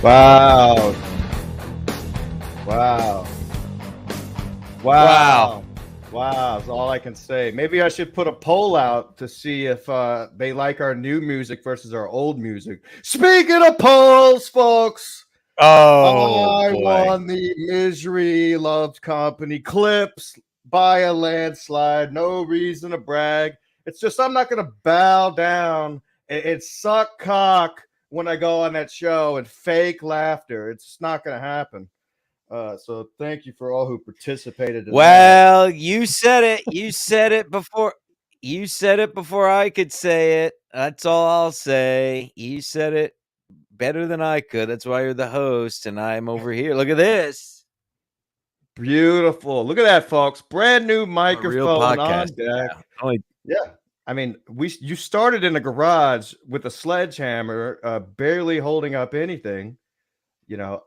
Wow. Wow. Wow. Wow. That's all I can say. Maybe I should put a poll out to see if they like our new music versus our old music. Speaking of polls, folks, I won the Misery Loves Company clips by a landslide. No reason to brag. It's just I'm not going to bow down and suck cock when I go on that show and fake laughter. It's just not going to happen. So thank you for all who participated in Well, you said it. You said it before. You said it before I could say it. That's all I'll say. You said it better than I could. That's why you're the host, and I'm over here. Look at this. Beautiful. Look at that, folks. Brand new microphone on deck. Yeah. Yeah. I mean, you started in a garage with a sledgehammer, barely holding up anything. You know,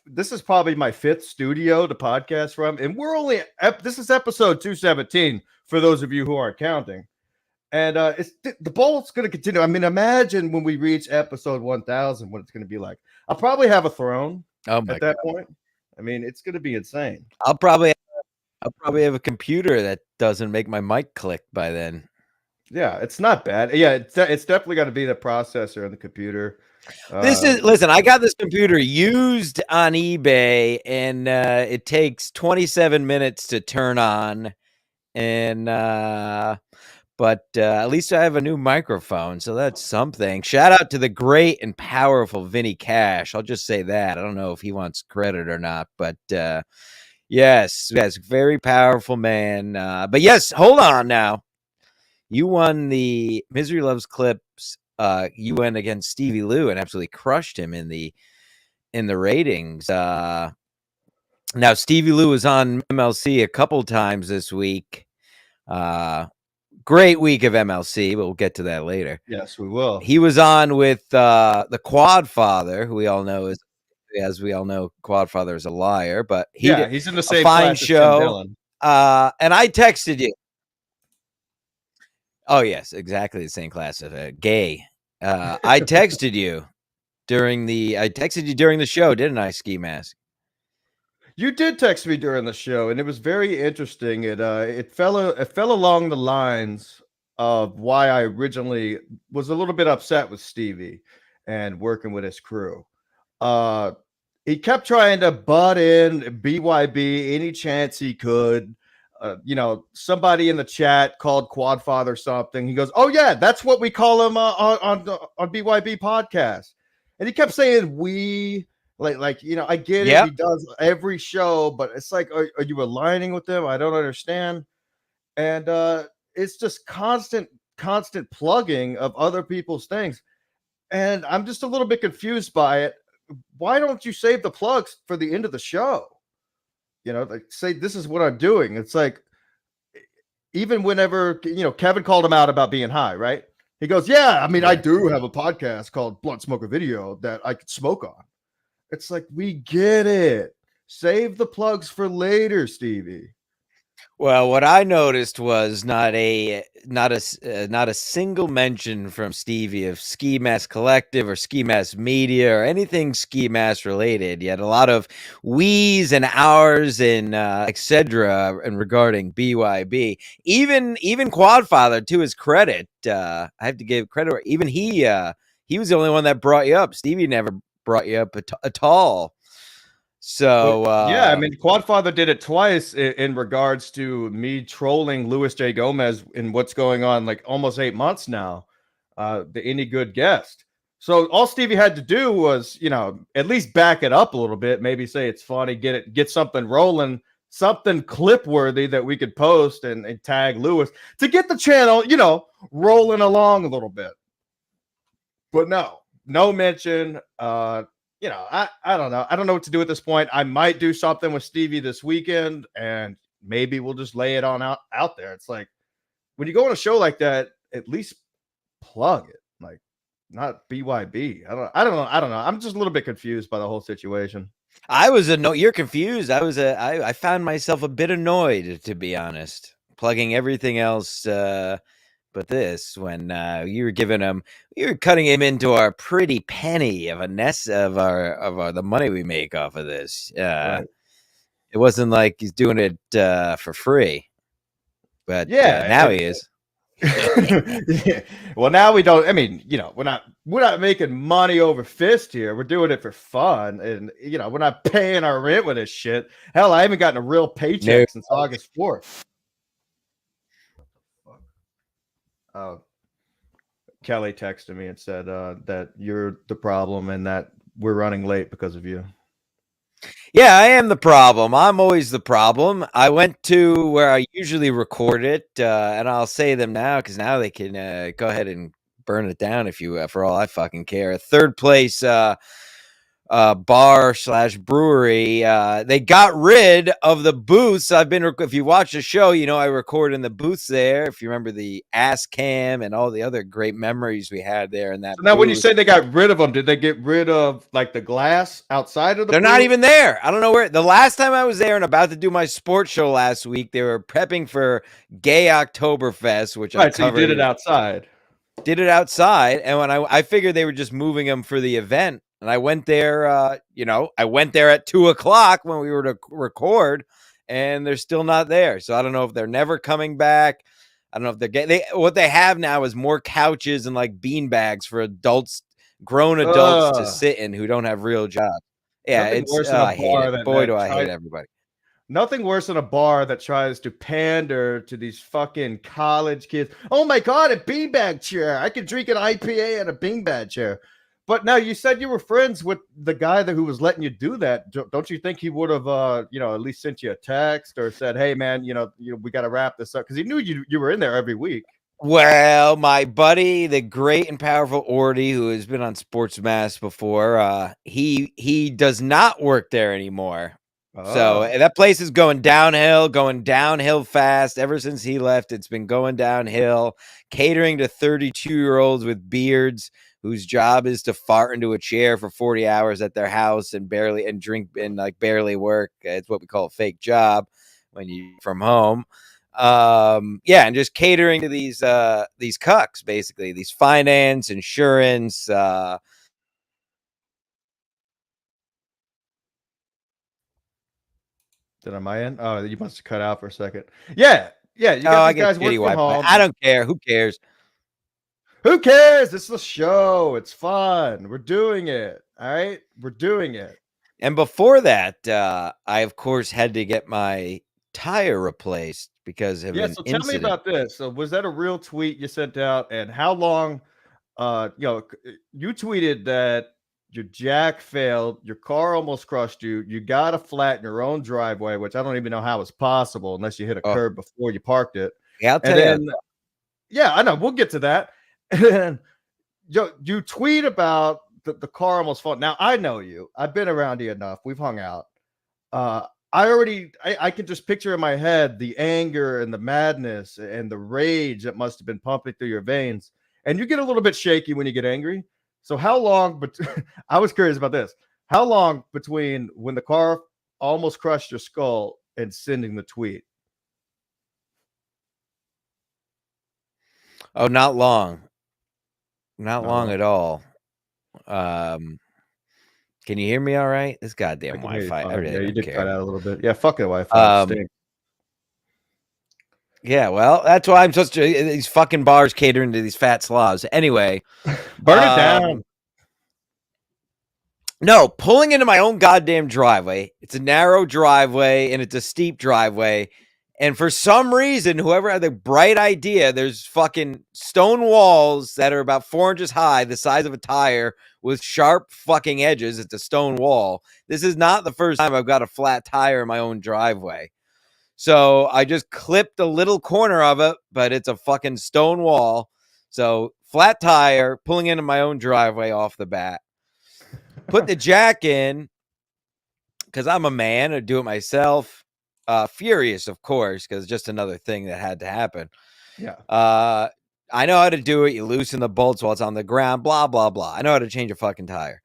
this is probably my 5th studio to podcast from, and we're only this is episode 217 for those of you who aren't counting. And it's the ball's going to continue. I mean, imagine when we reach episode 1000, what it's going to be like. I'll probably have a throne at that point. I mean, it's going to be insane. I'll probably have a computer that doesn't make my mic click by then. Yeah, it's not bad. Yeah, it's definitely got to be the processor and the computer. Listen, I got this computer used on eBay, and it takes 27 minutes to turn on. And but at least I have a new microphone, so that's something. Shout out to the great and powerful Vinny Cash. I'll just say that. I don't know if he wants credit or not, but yes, very powerful man. But yes, hold on now. You won the Misery Loves Clips. You went against Stevie Lou and absolutely crushed him in the ratings. Now Stevie Lou was on MLC a couple times this week. Great week of MLC, but we'll get to that later. Yes, we will. He was on with the Quadfather, who we all know is, as we all know, Quadfather is a liar, but he's in the same fine class show. as Tim And I texted you. Oh yes, exactly the same class of gay. I texted you during the show, didn't I, Ski Mask? You did text me during the show, and it was very interesting. It fell along the lines of why I originally was a little bit upset with Stevie and working with his crew. He kept trying to butt in BYB any chance he could. Somebody in the chat called Quadfather something. He goes, "Oh yeah, that's what we call him on BYB podcast," and he kept saying "we." I get it. He does every show, but it's like, are you aligning with them? I don't understand. And it's just constant plugging of other people's things. And I'm just a little bit confused by it. Why don't you save the plugs for the end of the show? Say, this is what I'm doing. It's like, even whenever, Kevin called him out about being high, right? He goes, yeah, I mean, I do have a podcast called Blunt Smoker Video that I could smoke on. It's like, we get it. Save the plugs for later, Stevie. Well, what I noticed was not a single mention from Stevie of Ski Mask Collective or Ski Mask Media or anything Ski Mask related. Yet a lot of we's and ours and etc. and regarding BYB. Even Quadfather, to his credit, I have to give credit. Even he was the only one that brought you up. Stevie never brought you up at all. So I mean, Quadfather did it twice in regards to me trolling Louis J. Gomez in what's going on like almost 8 months now. The Any Good Guest. So all Stevie had to do was, at least back it up a little bit. Maybe say it's funny, get something rolling, something clip worthy that we could post and tag Louis to get the channel, rolling along a little bit. But no mention. I don't know. I don't know what to do at this point. I might do something with Stevie this weekend, and maybe we'll just lay it on out there. It's like, when you go on a show like that, at least plug it, like, not BYB. I don't know. I'm just a little bit confused by the whole situation. You're confused. I found myself a bit annoyed, to be honest, plugging everything else but this when you were cutting him into our pretty penny of a nest of our the money we make off of this. Right. It wasn't like he's doing it for free, but Yeah, now and he is. yeah. Well, now we don't. I mean, we're not making money over fist here. We're doing it for fun, and we're not paying our rent with this shit. Hell, I haven't gotten a real No. paycheck since August 4th. Oh, Kelly texted me and said that you're the problem and that we're running late because of you. Yeah, I am the problem. I'm always the problem. I went to where I usually record it, and I'll say them now because now they can go ahead and burn it down if you, for all I fucking care. Third place bar slash brewery. They got rid of the booths. If you watch the show, I record in the booths there. If you remember the ass cam and all the other great memories we had there in that So now, when you booth. say they got rid of them, did they get rid of like the glass outside of the They're not booth? even there. I don't know where. The last time I was there and about to do my sports show last week, they were prepping for Gay Oktoberfest, which I Right, so you did covered. it outside. Did it outside, and when I figured they were just moving them for the event, and I went there. I went there at 2:00 when we were to record, and they're still not there. So I don't know if they're never coming back. I don't know if what they have now is more couches and like bean bags for adults, grown adults to Ugh. sit in who don't have real jobs. Yeah, Nothing it's worse than a I hate bar it. that Boy, that do I hate tries everybody. Nothing worse than a bar that tries to pander to these fucking college kids. Oh my god, a beanbag chair! I can drink an IPA at a beanbag chair. But now you said you were friends with the guy who was letting you do that. Don't you think he would have, at least sent you a text or said, "Hey, man, we got to wrap this up," because he knew you were in there every week. Well, my buddy, the great and powerful Orty, who has been on Sports Mass before, he does not work there anymore. So Oh, that place is going downhill fast. Ever since he left, it's been going downhill. Catering to 32-year-olds with beards whose job is to fart into a chair for 40 hours at their house and drink and like barely work. It's what we call a fake job when you from home. And just catering to these cucks, basically, these finance, insurance. did I my end? Oh, you must have cut out for a second. Yeah, yeah. You got I these get guys shitty work from Wi-Fi. home. I don't care. Who cares? Who cares? It's the show. It's fun. We're doing it. All right, we're doing it. And before that, I of course had to get my tire replaced because of Yeah, an so tell me incident. about this. So was that a real tweet you sent out, and how long you tweeted that your jack failed, your car almost crushed you, you got a flat in your own driveway, which I don't even know how it's possible unless you hit a Oh, curb before you parked it. yeah, I'll And tell you. then yeah, I know, we'll get to that. And then you tweet about the car almost falling. Now I know you. I've been around you enough. We've hung out. uh I can just picture in my head the anger and the madness and the rage that must have been pumping through your veins. And you get a little bit shaky when you get angry. So how long, but I was curious about this. How long between when the car almost crushed your skull and sending the tweet? Oh, not long. Not Not long long. at all. Um, can you hear me all right? This I goddamn can hear you Wi-Fi. I fine. really Yeah, you don't did cut care. out a little bit. Yeah, fuck the Wi-Fi. It Um, stinks. yeah, well, that's why I'm supposed to these fucking bars catering to these fat slobs. Anyway, Burn it down. no, pulling into my own goddamn driveway. It's a narrow driveway and it's a steep driveway. And for some reason, whoever had the bright idea, there's fucking stone walls that are about 4 inches high, the size of a tire, with sharp fucking edges. It's a stone wall. This is not the first time I've got a flat tire in my own driveway. So I just clipped a little corner of it, but it's a fucking stone wall. So flat tire, pulling into my own driveway off the bat. Put the jack in because I'm a man. I do it myself. Furious, of course, because just another thing that had to happen. Yeah. I know how to do it. You loosen the bolts while it's on the ground. Blah blah blah. I know how to change a fucking tire.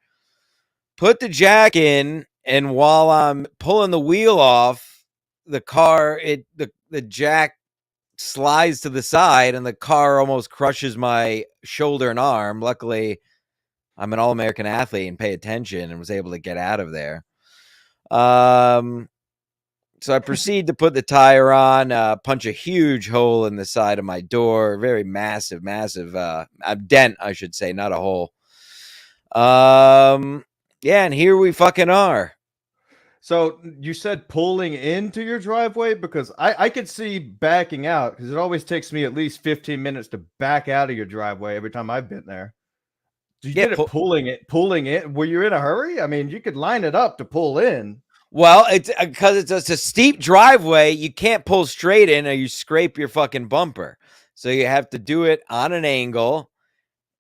Put the jack in, and while I'm pulling the wheel off, the car, the jack slides to the side, and the car almost crushes my shoulder and arm. Luckily, I'm an All-American athlete and pay attention and was able to get out of there. So I proceed to put the tire on, punch a huge hole in the side of my door, very massive a dent, I should say, not a hole. Yeah, and here we fucking are. So you said pulling into your driveway, because I could see backing out, because it always takes me at least 15 minutes to back out of your driveway every time I've been there. You Yeah, did it pulling in. Were you in a hurry? I mean, you could line it up to pull in. well, it's because it's a steep driveway. You can't pull straight in, or you scrape your fucking bumper. So you have to do it on an angle.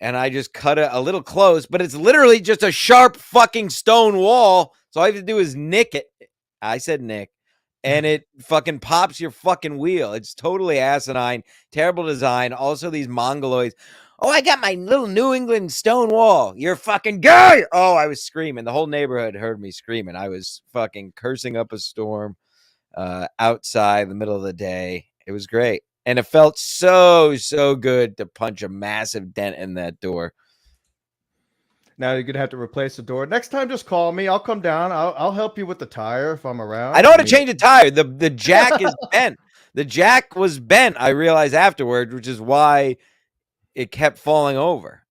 And I just cut it a little close, but it's literally just a sharp fucking stone wall. So all you have to do is nick it. I said nick. And it fucking pops your fucking wheel. It's totally asinine, terrible design. Also, these mongoloids. Oh, I got my little New England stone wall. You're a fucking guy. Oh, I was screaming. The whole neighborhood heard me screaming. I was fucking cursing up a storm outside in the middle of the day. It was great. And it felt so good to punch a massive dent in that door. Now you're gonna have to replace the door. Next time, just call me. I'll come down. I'll help you with the tire if I'm around. I know how to change a tire. The jack is bent. The jack was bent, I realized afterward, which is why it kept falling over.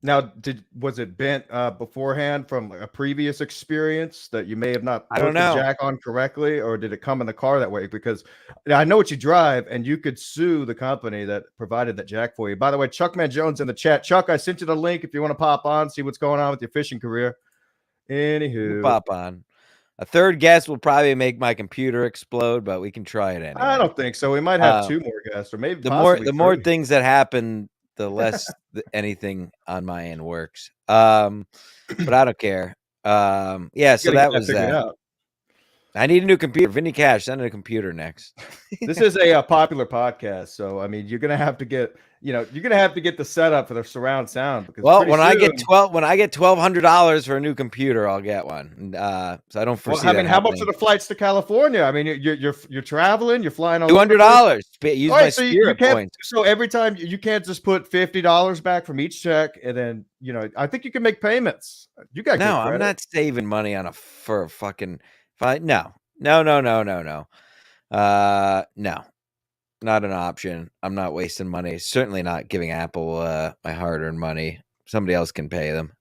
Now, was it bent beforehand from a previous experience that you may have not I put don't the know. jack on correctly, or did it come in the car that way? Because I know what you drive, and you could sue the company that provided that jack for you. By the way, Chuck Mangione in the chat. Chuck, I sent you the link if you want to pop on, see what's going on with your fishing career. Anywho, Pop on. A third guess will probably make my computer explode, but we can try it anyway. I don't think so. We might have two more guests, or maybe the possibly more three. things that happen, the less anything on my end works. But I don't care. Yeah, so that was that. Out. I need a new computer. Vinny Cash, send a computer next. This is a popular podcast, so I mean, you're gonna have to get the setup for the surround sound. Because when I get $1,200 for a new computer, I'll get one. So I don't foresee. Well, I mean, how much are the flights to California? I mean, you're traveling, you're flying all $200. Use my so Spirit points. So every time you can't just put $50 back from each check, and then I think you can make payments. You got no. I'm not saving money on for a fucking. No. No, not an option. I'm not wasting money. Certainly not giving Apple my hard-earned money. Somebody else can pay them.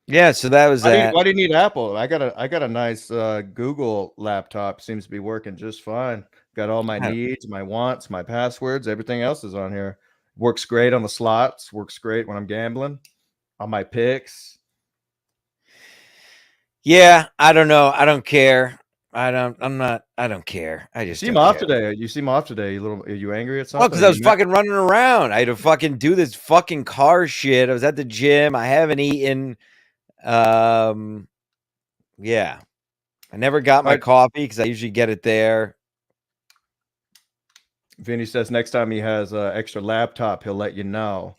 Yeah, so that was that. Why do you need Apple? I got a nice Google laptop. Seems to be working just fine. Got all my needs, my wants, my passwords. Everything else is on here. Works great on the slots. Works great when I'm gambling. On my picks. Yeah, I don't know. I don't care. I don't care. I just seem off today. You seem off today. Are you angry at something? Well, because I was fucking running around. I had to fucking do this fucking car shit. I was at the gym. I haven't eaten. Yeah. I never got my coffee because I usually get it there. Vinny says next time he has an extra laptop, he'll let you know.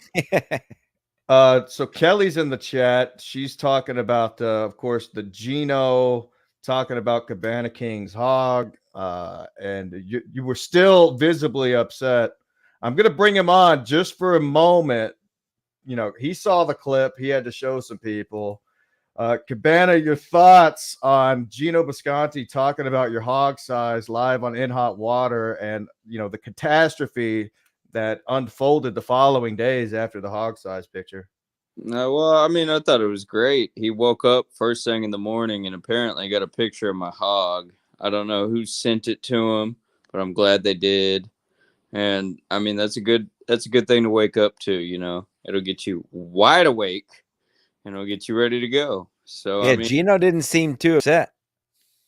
So Kelly's in the chat. She's talking about, of course, the Gino, talking about Cabana King's hog. And you were still visibly upset. I'm going to bring him on just for a moment. He saw the clip. He had to show some people. Cabana, your thoughts on Gino Bisconti talking about your hog size live on In Hot Water, and the catastrophe that unfolded the following days after the hog size picture? Well, I mean, I thought it was great. He woke up first thing in the morning and apparently got a picture of my hog. I don't know who sent it to him, but I'm glad they did. And I mean, that's a good thing to wake up to. It'll get you wide awake and it'll get you ready to go. So yeah, I mean, Gino didn't seem too upset.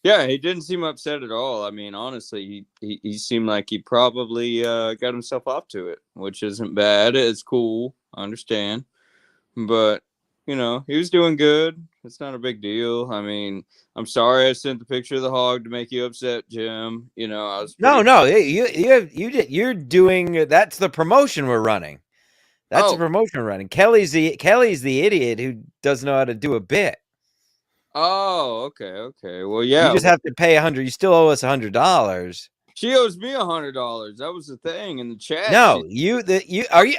Yeah, he didn't seem upset at all. I mean, honestly, he seemed like he probably got himself off to it, which isn't bad. It's cool. I understand. But, he was doing good. It's not a big deal. I mean, I'm sorry I sent the picture of the hog to make you upset, Jim. I was No. You're doing, that's the promotion we're running. That's the promotion we're running. Kelly's the idiot who doesn't know how to do a bit. Oh, okay. Well, yeah. You just have to pay $100. You still owe us $100. She owes me $100. That was the thing in the chat. No,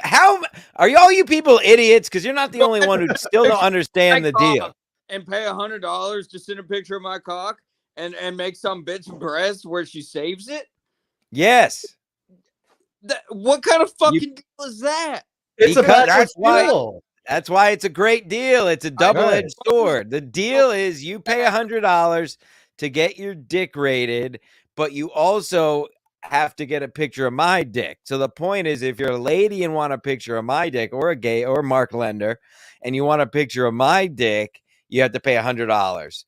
how are you all you people idiots? Because you're not the only one who still don't understand the deal. And pay $100 to send a picture of my cock and make some bitch breast where she saves it. Yes. What kind of fucking deal is that? It's Because deal. that's why it's a great deal. It's a double-edged sword. The deal is you pay $100 to get your dick rated, but you also have to get a picture of my dick. So the point is, if you're a lady and want a picture of my dick, or a gay or Mark Lender, and you want a picture of my dick, you have to pay $100.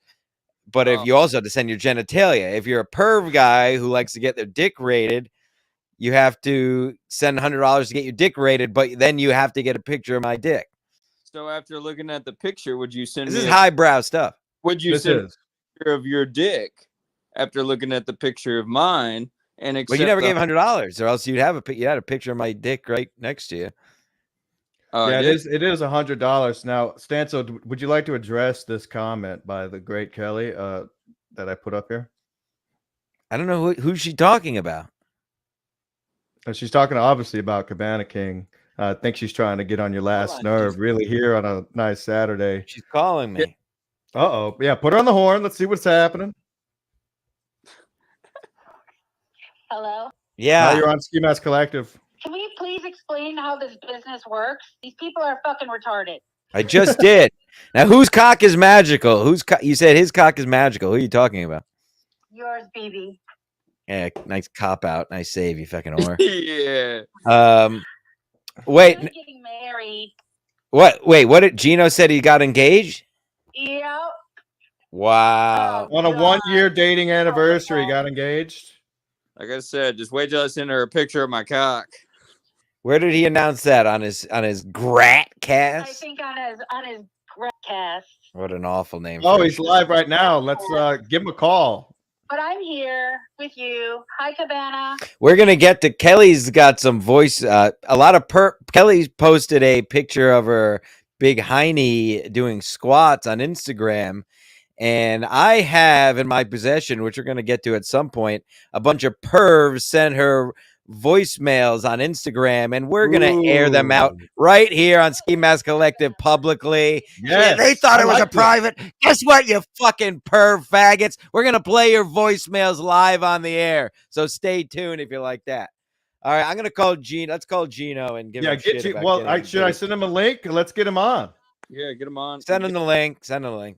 But if you also have to send your genitalia, if you're a perv guy who likes to get their dick rated, you have to send $100 to get your dick rated, but then you have to get a picture of my dick. So after looking at the picture, would you send this me is highbrow stuff? Would you send a picture of your dick after looking at the picture of mine? And Well, you never gave $100, or else you'd have you had a picture of my dick right next to you. Yeah, it is $100 now. Stancil, would you like to address this comment by the great Kelly that I put up here? I don't know who's she talking about. She's talking obviously about Cabana King. I think she's trying to get on your last nerve, really, here on a nice Saturday. She's calling me. Uh-oh. Yeah, put her on the horn. Let's see what's happening. Hello? Yeah. You're on Ski Mask Collective. Can we please explain how this business works? These people are fucking retarded. I just did. Now, whose cock is magical? You said his cock is magical. Who are you talking about? Yours, BB. Yeah, nice cop out. Nice save, you fucking whore. Yeah. Wait. Getting married. What? Wait, what did Gino said he got engaged? Yeah. Wow. On a 1-year dating anniversary, got engaged. Like I said, just wait till I send her a picture of my cock. Where did he announce that? On his Grat cast? I think on his Grat cast. What an awful name. Oh, he's live right now. Let's give him a call. But I'm here with you. Hi, Cabana. We're gonna get to Kelly's got some voice. A lot of Kelly's posted a picture of her big hiney doing squats on Instagram. And I have in my possession, which we're going to get to at some point, a bunch of pervs sent her voicemails on Instagram, and we're going to air them out right here on Ski Mask Collective publicly. Yes, they thought it was a private. Guess what, you fucking perv faggots? We're going to play your voicemails live on the air. So stay tuned if you like that. All right, I'm going to call Gino. Let's call Gino and give him shit about well, should I send him a link? Let's get him on. Yeah, get him on. Send him the link. Send him the link.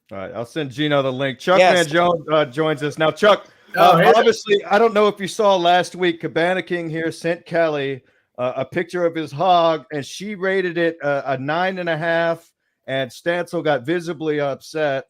All right, I'll send Gino the link. Chuck Mangione joins us now. Chuck, obviously, I don't know if you saw last week, Cabana King here sent Kelly a picture of his hog, and she rated it a 9.5, and Stancil got visibly upset.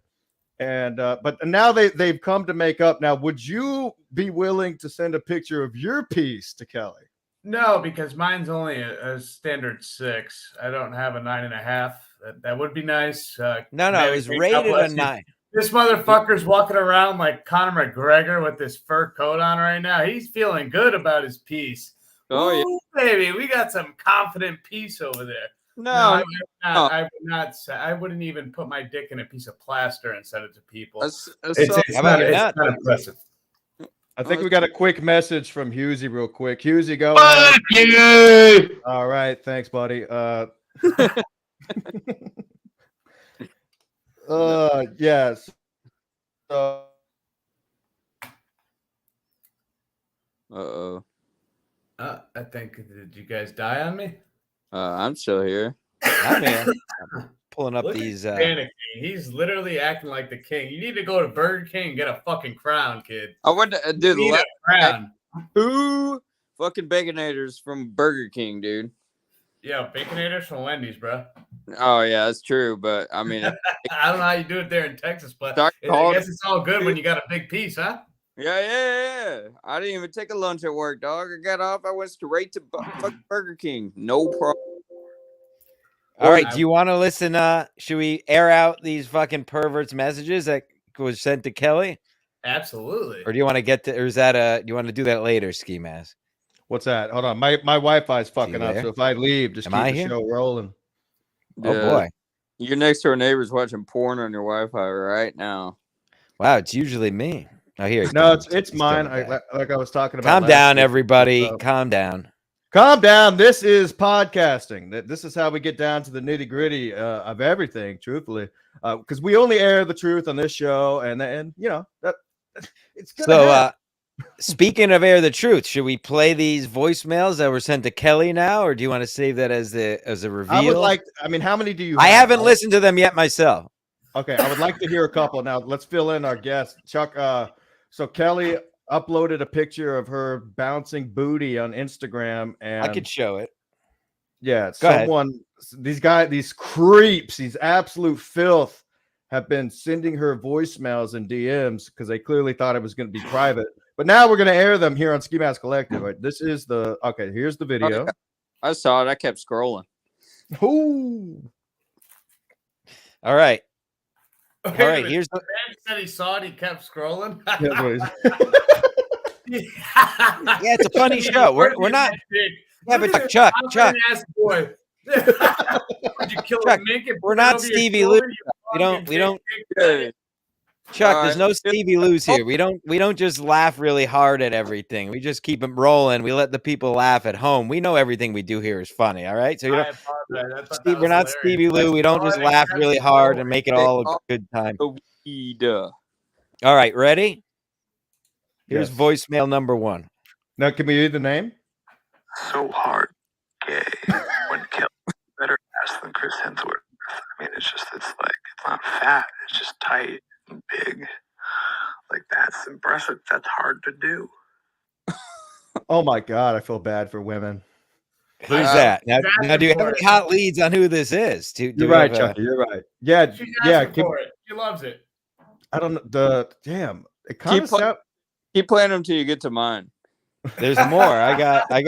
And but now they've come to make up. Now, would you be willing to send a picture of your piece to Kelly? No, because mine's only a standard 6. I don't have a 9.5. That would be nice. No, it was rated a 9. This motherfucker's walking around like Conor McGregor with this fur coat on right now. He's feeling good about his piece. Oh, ooh, yeah, baby, we got some confident piece over there. No, I would not. I wouldn't even put my dick in a piece of plaster and send it to people. It's not impressive. I think we got a quick message from Husey real quick. Husey, go ahead. You! All right. Thanks, buddy. Yes. Uh-oh. I think, did you guys die on me? I'm still here. I'm here. I'm pulling up these. He's literally acting like the king. You need to go to Burger King and get a fucking crown, kid. I went to do the crown. Who fucking Baconators from Burger King, dude? Yeah, Baconators from Wendy's, bro. Oh yeah, that's true. But I mean, I don't know how you do it there in Texas, but I guess it's all good when you got a big piece, huh? Yeah. I didn't even take a lunch at work, dog. I got off. I went straight to fucking Burger King. No problem. All right. Do you want to listen? Should we air out these fucking perverts' messages that was sent to Kelly? Absolutely. Or do you want to get to? Or is that you want to do that later, Ski Mask? What's that? Hold on. My Wi-Fi is fucking up. So if I leave, just keep the show rolling. Oh boy. Your next door neighbor's watching porn on your Wi-Fi right now. Wow, it's usually me. Oh, here. No, comes. it's He's mine. coming back. Like I was talking about. Calm last down, week. everybody. Calm down. Calm down. This is podcasting. This is how we get down to the nitty gritty of everything. Truthfully, because we only air the truth on this show, and you know that it's gonna happen. Speaking of air the truth, should we play these voicemails that were sent to Kelly now, or do you want to save that as a reveal? I would like. I mean, how many do you? I have? haven't listened to them yet myself. Okay, I would like to hear a couple. Now let's fill in our guest, Chuck. So Kelly uploaded a picture of her bouncing booty on Instagram, and I could show it. Yeah, Go ahead. these creeps, these absolute filth, have been sending her voicemails and DMs because they clearly thought it was going to be private. But now we're going to air them here on Ski Mask Collective. Right, this is here's the video. Oh, yeah. I saw it. I kept scrolling. Ooh. All right. Okay, All right. Here's the. Man said he saw it. He kept scrolling. Yeah, it's a funny show. We're not. Yeah, but Chuck. Boy. Did you kill Chuck, a mink and we're put it not over your Stevie shoulder? Lou. We don't. Hey, Chuck, there's no right. Stevie Lou's here. We don't just laugh really hard at everything. We just keep them rolling. We let the people laugh at home. We know everything we do here is funny. All right, so you I know, apologize. I thought that Steve, we're was not hilarious. Stevie Lou. We don't just laugh really hard and make it all a good time. Weed. All right, ready? Here's Yes. voicemail number 1. Now, can we read the name? So hard, gay. When Kelly better ass than Chris Hemsworth. I mean, it's not fat. It's just tight and big. Like, that's impressive. That's hard to do. Oh my God, I feel bad for women. Who's that? Now, do you have any hot leads on who this is? You're right, Chucky. You're right. Yeah, She's yeah. asking for it. She loves it. I don't know. It kind of sounds. Keep playing them till you get to mine. There's more. I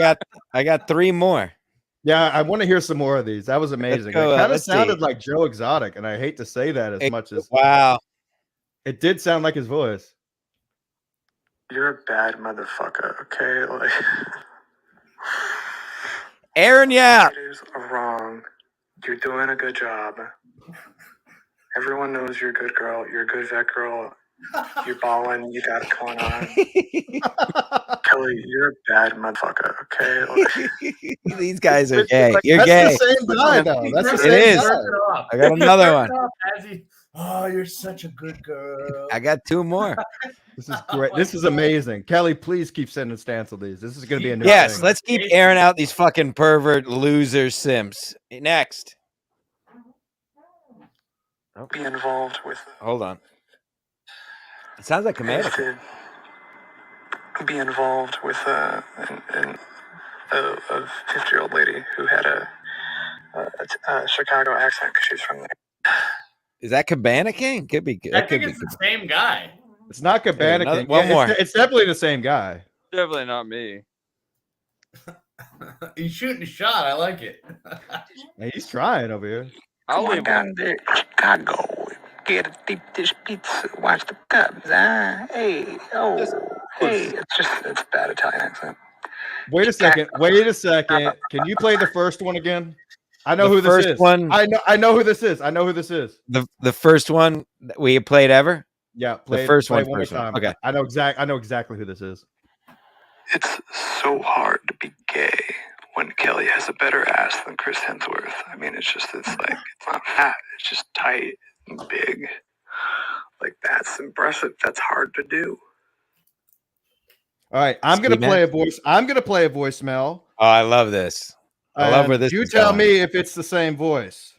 got 3 more. Yeah, I want to hear some more of these. That was amazing. go, It kind of let's sounded see. like Joe Exotic, and I hate to say that as much as Wow. it did sound like his voice. You're a bad motherfucker, okay? Like, Aaron, yeah. it is wrong. You're doing a good job. Everyone knows you're a good girl. You're a good vet girl. You're balling. You got it going on. Kelly, you're a bad motherfucker, okay? Like, These guys are gay. You're That's gay. the same guy, though. That's the It same is. guy. I got another one. Oh, you're such a good girl. I got 2 more. This is great. This is amazing. Kelly, please keep sending Stancil these. This is going to be a new Yes, thing. let's keep airing out these fucking pervert loser simps. Next. be involved with. Hold on. It sounds like Cabana King. Be involved with a 50-year-old lady who had a Chicago accent because she's from there. Is that Cabana King? Could be. I think it's the same guy. It's not Cabana another- King. one more. It's definitely the same guy. Definitely not me. He's shooting a shot. I like it. Man, he's trying over here. I'll Come on leave. down to Chicago. Get a deep dish pizza. Watch the Cubs. Hey, it's bad Italian accent. Wait a second. Can you play the first one again? I know The who this first is. one- I know who this is. I know who this is. The first one that we played ever? Yeah, play first play one, one more first one. time. Okay. I know exactly who this is. It's so hard to be gay when Kelly has a better ass than Chris Hemsworth. I mean, it's not fat. It's just tight and big. Like, that's impressive. That's hard to do. All right, I'm gonna Ski play a voice. I'm gonna play a voicemail. Oh, I love this. I love where this You is tell going. me if it's the same voice.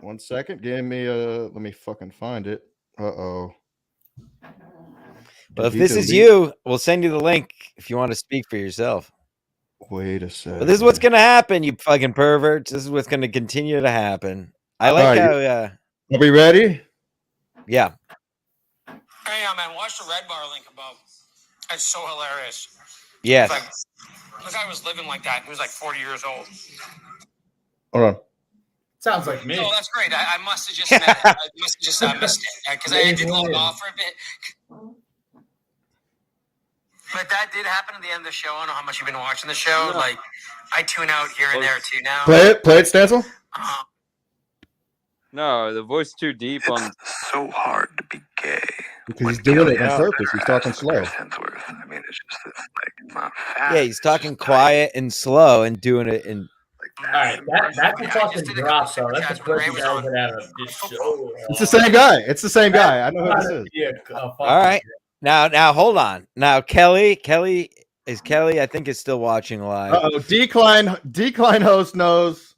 1 second. Give me let me fucking find it. Uh-oh. But if this is you, we'll send you the link if you want to speak for yourself. Wait a second. But this is what's going to happen, you fucking perverts. This is what's going to continue to happen. I like All right, how, Are we ready? yeah. Hey, man, watch the red bar link above. It's so hilarious. Yes. Like, the guy was living like that. He was like 40 years old. Hold on. Sounds like me. No, that's great. I must have just met it. I must have just missed it because I did log off for a bit. But that did happen at the end of the show. I don't know how much you've been watching the show. No. Like, I tune out here and there too now. Play it, Stancil. No, the voice too deep on. It's so hard to be gay Because he's doing it on purpose. He's talking slow. I mean, it's just it's like not fast. Yeah, he's talking quiet and slow and doing it in. All right, that's a fucking drop, though. That's a clip you guys would have just show. It's the same guy. It's the same guy. I know who this is. All right. Now hold on. Now Kelly, I think is still watching live. Uh-oh, decline host knows.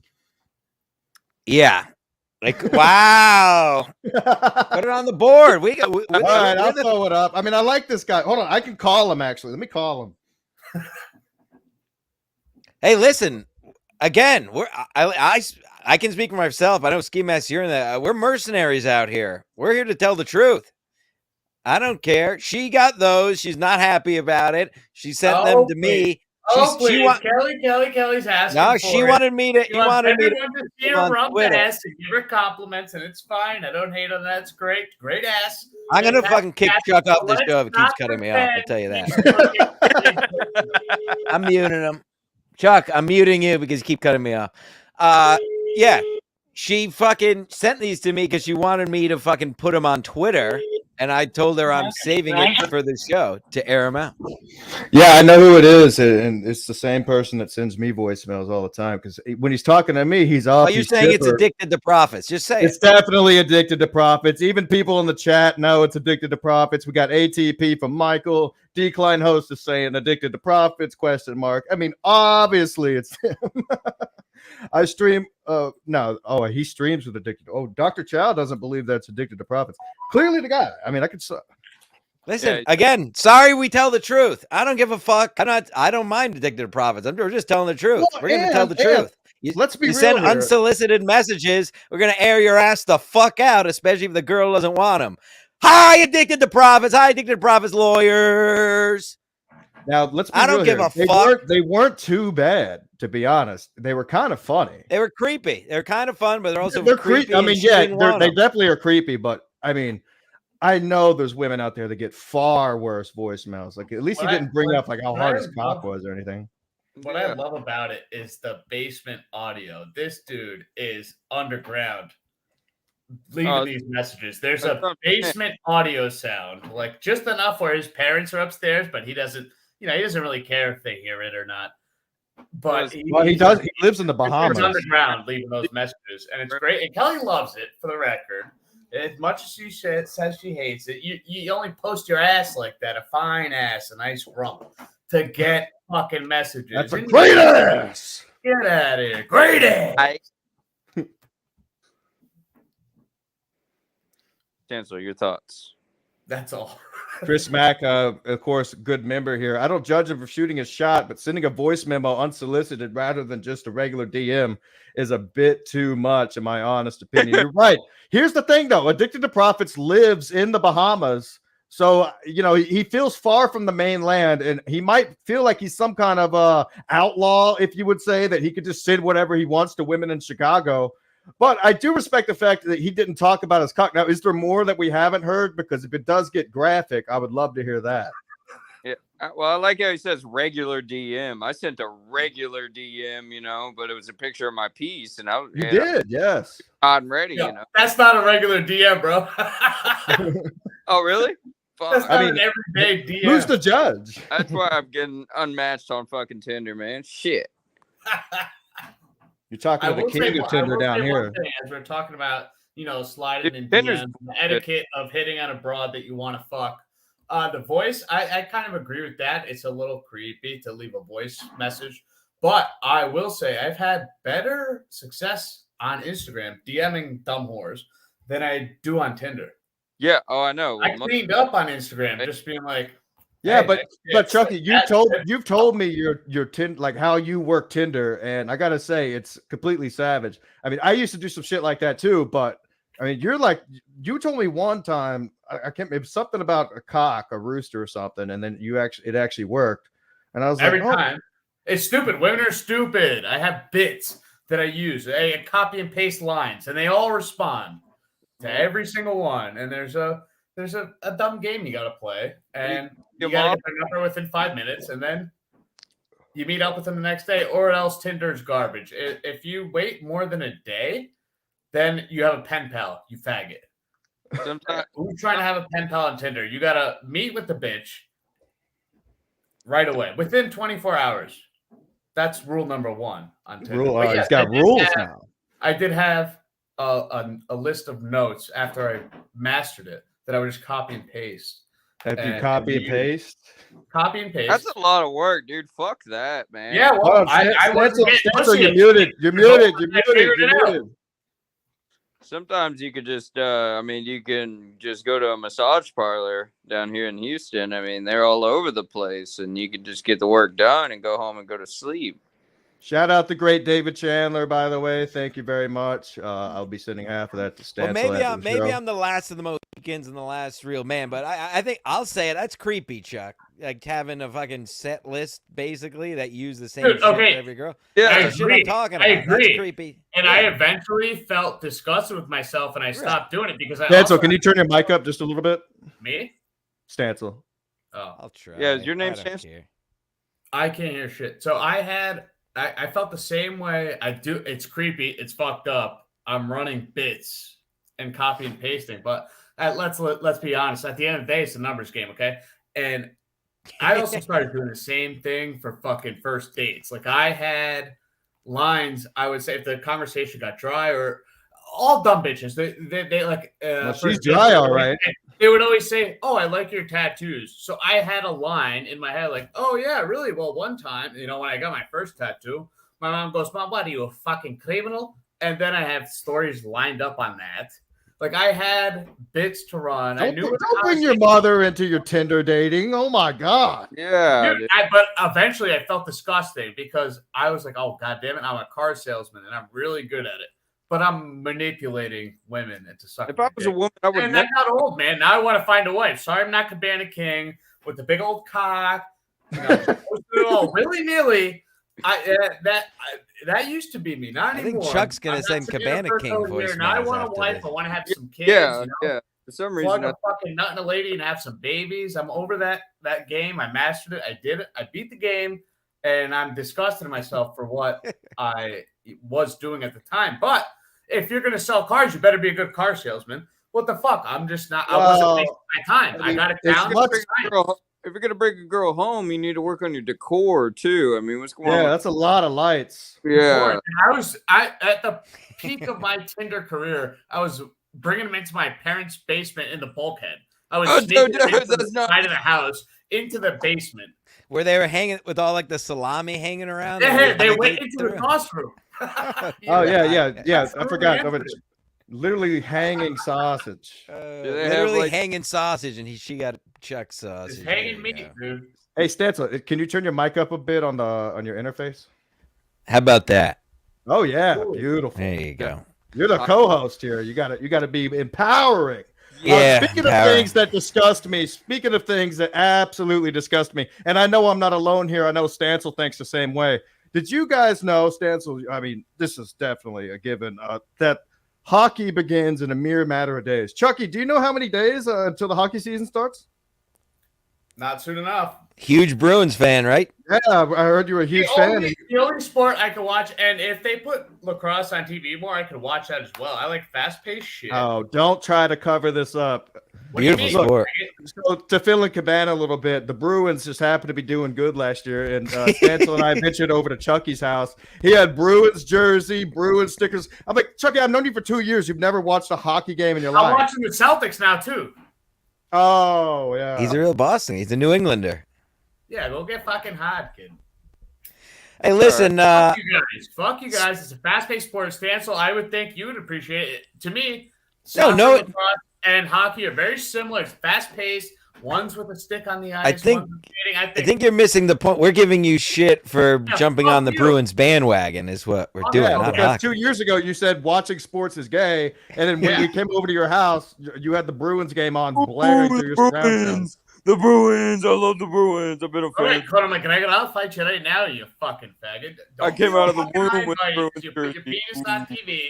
Yeah. Like, wow. Put it on the board. All right, I'll throw it up. I mean, I like this guy. Hold on, I can call him actually. Let me call him. Hey, listen. Again, I can speak for myself. I know Ski Mask, you're in that. We're mercenaries out here. We're here to tell the truth. I don't care. She got those. She's not happy about it. She sent them to me. Kelly's asking. No, she wanted me to. She wants everyone to see her rump ass and give her compliments, and it's fine. I don't hate on that. It's great. Great ass. I'm gonna fucking kick Chuck off this show if he keeps cutting me off. I'll tell you that. I'm muting him. Chuck, I'm muting you because you keep cutting me off. Yeah, she fucking sent these to me because she wanted me to fucking put them on Twitter. And I told her I'm saving it for the show to air them out. Yeah, I know who it is, and it's the same person that sends me voicemails all the time. Because when he's talking to me, he's off. Oh, you're saying it's addicted to profits? Just say it's definitely addicted to profits. Even people in the chat know it's addicted to profits. We got ATP from Michael. Decline host is saying addicted to profits? ? I mean, obviously it's him. I stream. No. Oh, he streams with addicted. Oh, Dr. Chow doesn't believe that's addicted to profits. Clearly, the guy. I mean, I could. Listen again. Sorry, we tell the truth. I don't give a fuck. I don't mind addicted to profits. We're just telling the truth. Well, we're going to tell the truth. Let's be real. You send here. Unsolicited messages. We're going to air your ass the fuck out, especially if the girl doesn't want them. Hi, addicted to profits. Hi, addicted to profits lawyers. Now let's be I don't real give here. a fuck. They weren't too bad, to be honest. They were kind of funny. They were creepy. They're kind of fun, but they're also creepy. I mean, yeah, they definitely are creepy. But I mean, I know there's women out there that get far worse voicemails. Like at least he didn't bring up like how hard his cock was or anything. What I love about it is the basement audio. This dude is underground. Leaving these messages. There's a basement audio sound, like just enough where his parents are upstairs, but he doesn't. He doesn't really care if they hear it or not. But he does. He lives in the Bahamas. He's underground, leaving those messages, and it's great. And Kelly loves it, for the record. As much as she says she hates it, you only post your ass like that, a fine ass, a nice rump, to get fucking messages. That's a great ass. Get out of here, great ass. Stancil, your thoughts? That's all. Chris Mack, of course, good member here. I don't judge him for shooting a shot, but sending a voice memo unsolicited rather than just a regular DM is a bit too much, in my honest opinion. You're right. Here's the thing, though. Addicted to Profits lives in the Bahamas. So, he feels far from the mainland, and he might feel like he's some kind of outlaw, if you would say, that he could just send whatever he wants to women in Chicago. But I do respect the fact that he didn't talk about his cock. Now, is there more that we haven't heard? Because if it does get graphic, I would love to hear that. Yeah. Well, I like how he says regular DM. I sent a regular DM, but it was a picture of my piece, and You did, yes. I'm ready, That's not a regular DM, bro. Oh, really? That's not an everyday DM. Who's the judge? That's why I'm getting unmatched on fucking Tinder, man. Shit. You're talking to the king of Tinder down here. As we're talking about, sliding in DMs, the etiquette of hitting on a broad that you want to fuck. The voice, I kind of agree with that. It's a little creepy to leave a voice message. But I will say I've had better success on Instagram DMing dumb whores than I do on Tinder. Yeah. Oh, I know. I cleaned up on Instagram, just being like, yeah, but Chucky, you've told me your Tinder, like how you work Tinder, and I gotta say it's completely savage. I mean, I used to do some shit like that too, but I mean, you told me one time, I can't, it was something about a cock, a rooster or something, and then it actually worked, and I was every time. It's stupid. Women are stupid. I have bits that I use. I copy and paste lines, and they all respond to every single one. And there's a dumb game you got to play, and you got to get their number within 5 minutes, and then you meet up with them the next day, or else Tinder's garbage. If you wait more than a day, then you have a pen pal, you faggot. Sometimes Who's trying to have a pen pal on Tinder? You gotta meet with the bitch right away, within 24 hours. That's rule number 1 on Tinder. Rule. But He's yes, got rules now. I did have a list of notes after I mastered it that I would just copy and paste. If you copy and paste. Copy and paste. that's a lot of work, dude. Fuck that, man. Yeah, well, I wasn't getting pussy. You're muted. You're muted. You're muted. You're muted. Sometimes you could just, I mean, you can just go to a massage parlor down here in Houston. I mean, they're all over the place, and you can just get the work done and go home and go to sleep. Shout out the great David Chandler, by the way. Thank you very much. I'll be sending half of that to Stancil. Well, maybe I'm the last of the Mohicans and the last real man, but I think I'll say it. That's creepy, Chuck. Like having a fucking set list, basically, that use the same shit for every girl. Yeah, That's the shit I'm talking about. I agree. That's creepy. And I eventually felt disgusted with myself, and I stopped doing it because I. Stancil, can you turn your mic up just a little bit? Me? Stancil. Oh, I'll try. Yeah, is your name Stancil? I can't hear shit. So I felt the same way. I do. It's creepy. It's fucked up. I'm running bits and copy and pasting, but let's be honest. At the end of the day, it's a numbers game, okay? And I also started doing the same thing for fucking first dates. Like I had lines. I would say if the conversation got dry or all dumb bitches. They like. She's dry, all right. They would always say, "Oh, I like your tattoos." So I had a line in my head like, "Oh yeah, really?" Well, one time, when I got my first tattoo, my mom goes, "Mom, what are you, a fucking criminal?" And then I have stories lined up on that. Like I had bits to run. I knew. Don't bring your mother into your Tinder dating. Oh my god. Yeah. Dude, but eventually I felt disgusting because I was like, "Oh god damn it, I'm a car salesman and I'm really good at it." But I'm manipulating women into sucking. If I was a woman, I would. And that got old, man. Now I want to find a wife. Sorry, I'm not Cabana King with the big old cock. Willy-nilly. That used to be me. Not anymore. I think Chuck's gonna send Cabana King voice. Now I want a wife. I want to have some kids. Yeah, yeah. For some reason, plug a fucking nut in a lady and have some babies. I'm over that game. I mastered it. I did it. I beat the game, and I'm disgusted in myself for what I was doing at the time. But if you're gonna sell cars, you better be a good car salesman. What the fuck? I'm just not. I wasn't wasting my time. I got it down. If you're gonna bring a girl home, you need to work on your decor too. I mean, what's going on? Yeah, that's a lot of lights. Yeah. I at the peak of my Tinder career, I was bringing them into my parents' basement in the bulkhead. I was sneaking into the side of the house into the basement. Where they were hanging with all like the salami hanging around. Yeah, they went into the sauce room. Yeah. I forgot. Literally hanging sausage. Literally hanging sausage, and she got Chuck's sausage. It's hanging meat, dude. Hey, Stancil, can you turn your mic up a bit on your interface? How about that? Oh yeah, beautiful. There you go. You're the co-host here. You gotta be empowering. Yeah. Speaking of things that disgust me, speaking of things that absolutely disgust me, and I know I'm not alone here. I know Stancil thinks the same way. Did you guys know, Stancil? I mean, this is definitely a given. That hockey begins in a mere matter of days. Chucky, do you know how many days until the hockey season starts? Not soon enough. Huge Bruins fan, right? Yeah, I heard you were a huge fan. The only sport I could watch, and if they put lacrosse on TV more, I could watch that as well. I like fast-paced shit. Oh, don't try to cover this up. Beautiful sport. So to fill in Cabana a little bit, the Bruins just happened to be doing good last year, and Stancil and I ventured over to Chucky's house. He had Bruins jersey, Bruins stickers. I'm like, Chucky, I've known you for 2 years. You've never watched a hockey game in your life. I'm watching the Celtics now too. Oh yeah, he's a real Boston. He's a New Englander. Yeah, go get fucking hot, kid. Hey, listen. Fuck you guys. It's a fast-paced sport. Stancil, I would think you would appreciate it. To me, no. And hockey are very similar. It's fast-paced. One's with a stick on the ice. I think you're missing the point. We're giving you shit for jumping on the Bruins bandwagon is what we're doing. Yeah, not because hockey. 2 years ago you said watching sports is gay, and then when we came over to your house, you had the Bruins game on blaring through your surround sound. The Bruins. I love the Bruins. I've been a fan. All right, Connor, can I get? I'll fight you right now, you fucking faggot. I came out of the womb with you put your penis on TV,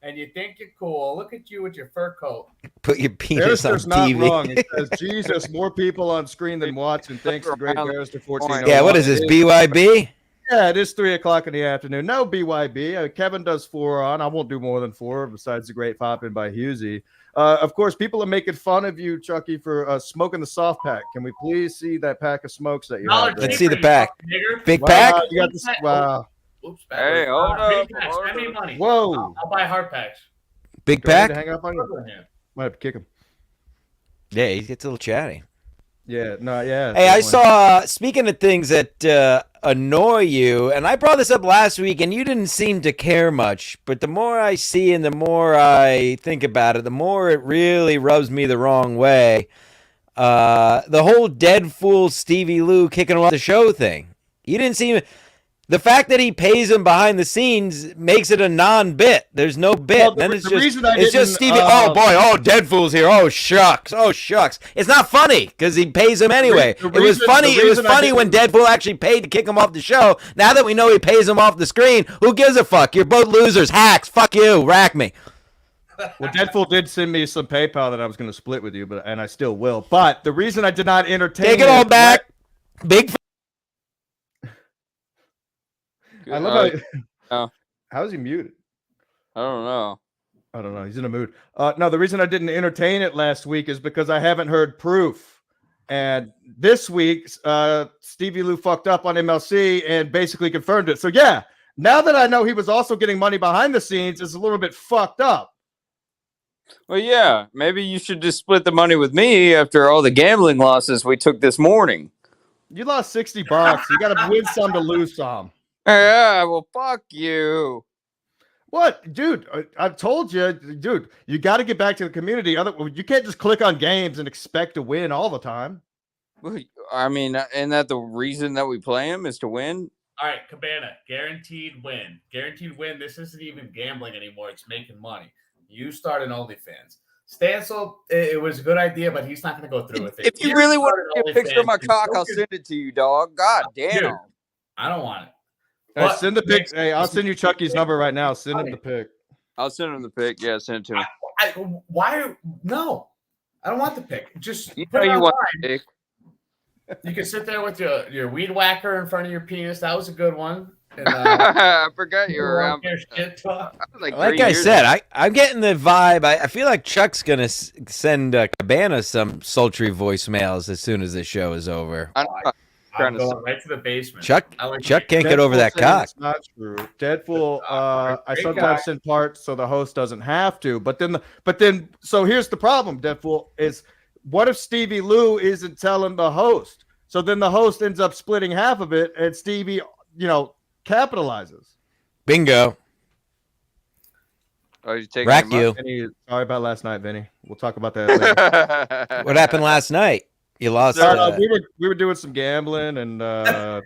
and you think you're cool. Look at you with your fur coat. Put your penis on TV. Not wrong. It says, Jesus, more people on screen than watching. Thanks to great Barrister 14. Yeah, what is this, BYB? Yeah, it is 3:00 in the afternoon. No BYB. Kevin does 4 on. I won't do more than 4 besides the great pop-in by Husey. Of course, people are making fun of you, Chucky, for smoking the soft pack. Can we please see that pack of smokes that you have there? Let's see the pack. Big Wow, pack? you got this. Wow. Oops, Hey, hold up. Big packs. Send me money. Whoa. I'll buy hard packs. Big Do I need pack? to hang up on you? Might have to kick him. Yeah, he gets a little chatty. Yeah, no, yeah. Hey, I definitely. saw, speaking of things that annoy you, and I brought this up last week, and you didn't seem to care much, but the more I see and the more I think about it, the more it really rubs me the wrong way. The whole dead fool Stevie Lou kicking him off the show thing. You didn't seem... The fact that he pays him behind the scenes makes it a non-bit. There's no bit. Well, then the reason I it's just didn't, Stevie. Oh boy! Oh, dead fool's here. Oh shucks. Oh shucks. It's not funny because he pays him anyway. It was funny. It was funny when Deadpool actually paid to kick him off the show. Now that we know he pays him off the screen, who gives a fuck? You're both losers. Hacks. Fuck you. Rack me. Well, Deadpool did send me some PayPal that I was going to split with you, and I still will. But the reason I did not entertain Take it all back. Big. I love how. How is he muted? I don't know. I don't know. He's in a mood. No, the reason I didn't entertain it last week is because I haven't heard proof. And this week, Stevie Lou fucked up on MLC and basically confirmed it. So yeah, now that I know he was also getting money behind the scenes, it's a little bit fucked up. Well, yeah, maybe you should just split the money with me after all the gambling losses we took this morning. You lost $60. You got to win some to lose some. Yeah, well, fuck you. What, dude? I've told you, dude. You got to get back to the community. You can't just click on games and expect to win all the time. I mean, isn't that the reason that we play them is to win? All right, Cabana, guaranteed win. Guaranteed win. This isn't even gambling anymore. It's making money. You start an OnlyFans. Stancil, it was a good idea, but he's not going to go through with it. If you really want to see a picture of my cock, I'll send it to you, dog. God damn. Dude, I don't want it. Hey, send the pic. Hey, I'll send you Chucky's number right now. Send him the pic. I'll send him the pic. Yeah, send it to him. Why? No, I don't want the pic. Just you put know it you want online. the pic. You can sit there with your weed whacker in front of your penis. That was a good one. And, I forgot you were around. Like I said, I'm getting the vibe. I feel like Chuck's going to send Cabana some sultry voicemails as soon as the show is over. I'm going right to the basement. Chuck can't get over that cock. It's not true. Deadpool, I sometimes send parts so the host doesn't have to. But then, so here's the problem, Deadpool, is what if Stevie Lou isn't telling the host? So then the host ends up splitting half of it, and Stevie, capitalizes. Bingo. Oh, you taking Rack you. Vinny, sorry about last night, Vinny. We'll talk about that later. What happened last night? You lost. We were doing some gambling, and we're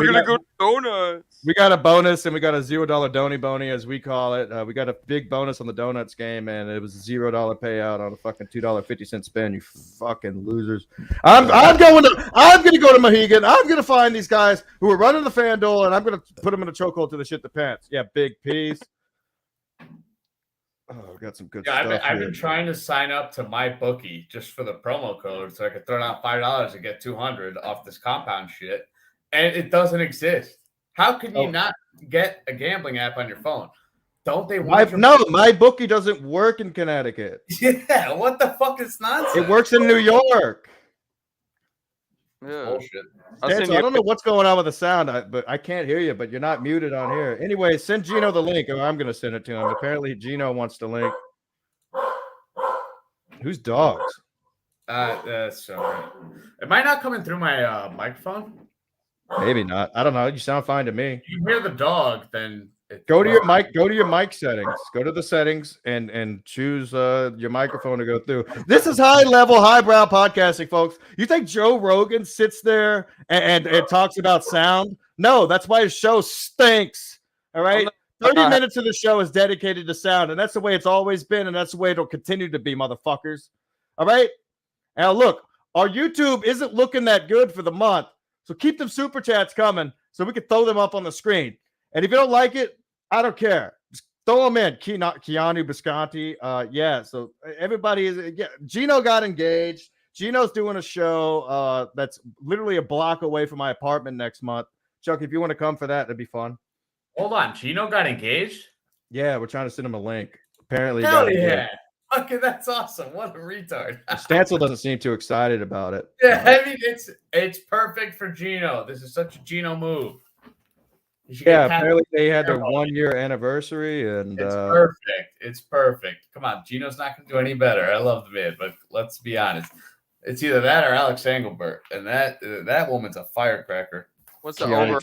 gonna go to donuts. We got a bonus, and we got a $0 Donny, as we call it. We got a big bonus on the donuts game, and it was a $0 payout on a fucking $2.50 spin. You fucking losers! I'm gonna go to Mohegan. I'm gonna find these guys who are running the FanDuel, and I'm gonna put them in a chokehold to the shit the pants. Yeah, big piece. Oh, got some good stuff. I've been trying to sign up to my bookie just for the promo code so I could throw out $5 and get $200 off this compound shit, and it doesn't exist. How can you not get a gambling app on your phone? Don't they want my bookie doesn't work in Connecticut. Yeah, what the fuck is nonsense? It works in New York. Yeah. Bullshit. I don't know what's going on with the sound, but I can't hear you, but you're not muted on here. Anyway, send Gino the link, or I'm going to send it to him. Apparently, Gino wants the link. Who's dogs? That's all right. Am I not coming through my microphone? Maybe not. I don't know. You sound fine to me. You hear the dog, then go to your mic. Go to your mic settings. Go to the settings and choose your microphone to go through. This is high level, highbrow podcasting, folks. You think Joe Rogan sits there and talks about sound? No, that's why his show stinks. All right. 30 minutes of the show is dedicated to sound, and that's the way it's always been, and that's the way it'll continue to be, motherfuckers. All right. Now look, our YouTube isn't looking that good for the month. So keep them super chats coming so we can throw them up on the screen. And if you don't like it, I don't care. Just throw them in. Keanu Bisconti. Yeah. So everybody is. Yeah. Gino got engaged. Gino's doing a show that's literally a block away from my apartment next month. Chuck, if you want to come for that, that'd be fun. Hold on, Gino got engaged? Yeah, we're trying to send him a link. Apparently, Hell yeah. Okay, that's awesome. What a retard. Stancil doesn't seem too excited about it. Yeah, I mean, it's perfect for Gino. This is such a Gino move. Yeah, apparently they had their 1 year anniversary, and it's perfect. It's perfect. Come on, Gino's not going to do any better. I love the man, but let's be honest. It's either that or Alex Engelbert, and that woman's a firecracker. What's the over?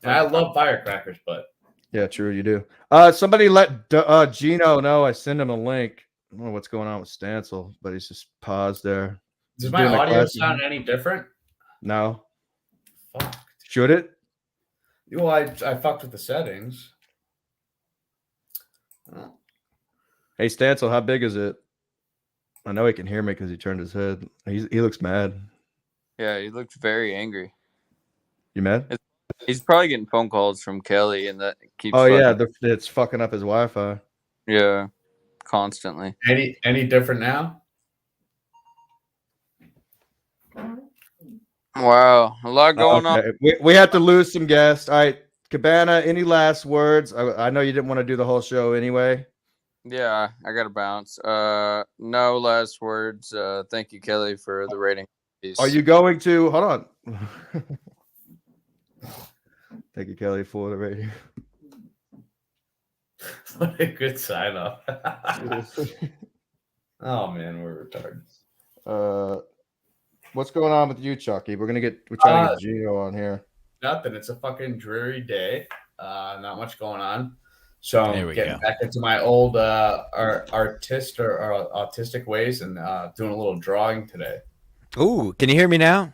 I love firecrackers, but yeah, true, you do. Somebody let Gino know I send him a link. I don't know what's going on with Stancil, but he's just paused there. Does my audio sound any different? No. Fuck. Should it? Well, I fucked with the settings. Oh. Hey, Stancil, how big is it? I know he can hear me because he turned his head. He looks mad. Yeah, he looked very angry. You mad? He's probably getting phone calls from Kelly, and that keeps. Oh yeah, it's fucking up his Wi-Fi. Yeah, constantly. Any different now? Wow, a lot going on. We have to lose some guests. All right, Cabana, any last words? I know you didn't want to do the whole show anyway. Yeah, I got to bounce. No last words. Thank you, Kelly, for the rating. Are you going to hold on? Thank you, Kelly, for the rating. What a good sign off. Oh man, we're retarded. What's going on with you, Chucky? We're trying to get Gino on here. Nothing. It's a fucking dreary day. Not much going on. So I'm getting back into my old autistic ways and doing a little drawing today. Ooh, can you hear me now?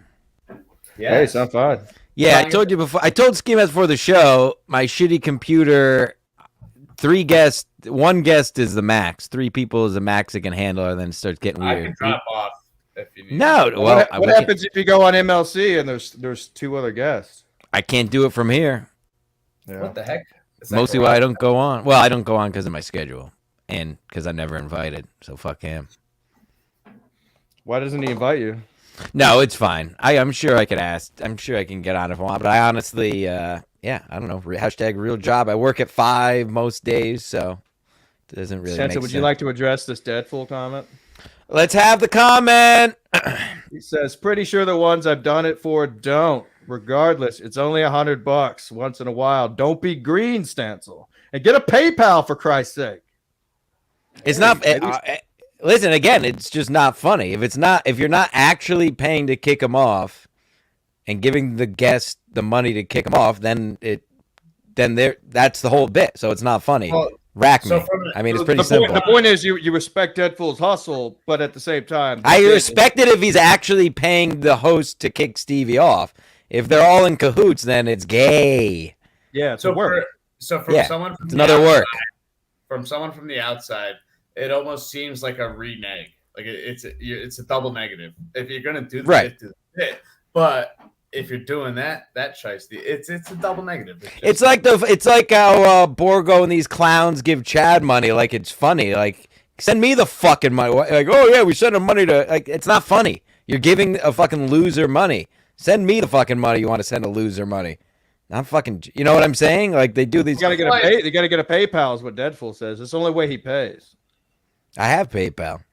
Yeah. Hey, sound fine. Yeah, I told you before. I told Ski Mask before the show. My shitty computer. 3 guests. 1 guest is the max. 3 people is the max it can handle, and then it starts getting weird. I can drop off if you need. No, well, what happens if you go on MLC and there's 2 other guests? I can't do it from here. Yeah. What the heck? Mostly why I don't go on. Well, I don't go on because of my schedule and because I'm never invited. So fuck him. Why doesn't he invite you? No, it's fine. I'm sure I could ask. I'm sure I can get on if I want. But I honestly, I don't know. Hashtag real job. I work at 5 most days, so it doesn't really make sense. Would you like to address this Deadpool comment? Let's have the comment. He says, pretty sure the ones I've done it for don't. Regardless, it's only $100 once in a while. Don't be green, Stancil. And get a PayPal for Christ's sake. It's not. Listen, again, it's just not funny. If you're not actually paying to kick him off and giving the guest the money to kick him off, then that's the whole bit. So it's not funny. Well, Rack me. I mean, it's pretty simple. The point is you respect Deadpool's hustle, but at the same time, I respect it if he's actually paying the host to kick Stevie off. If they're all in cahoots, then it's gay. Yeah, it's work. Someone from it's another work. From someone from the outside, it almost seems like a renege. Like it's a double negative. If you're gonna do the bit, do the bit. But if you're doing that shiesty, it's a double negative. It's like how Borgo and these clowns give Chad money like it's funny. Like, send me the fucking money. Like, oh yeah, we send him money to. Like, it's not funny. You're giving a fucking loser money. Send me the fucking money you want to send a loser money. Not fucking. You know what I'm saying? Like, they do these. They gotta get a PayPal is what Deadpool says. It's the only way he pays. I have PayPal.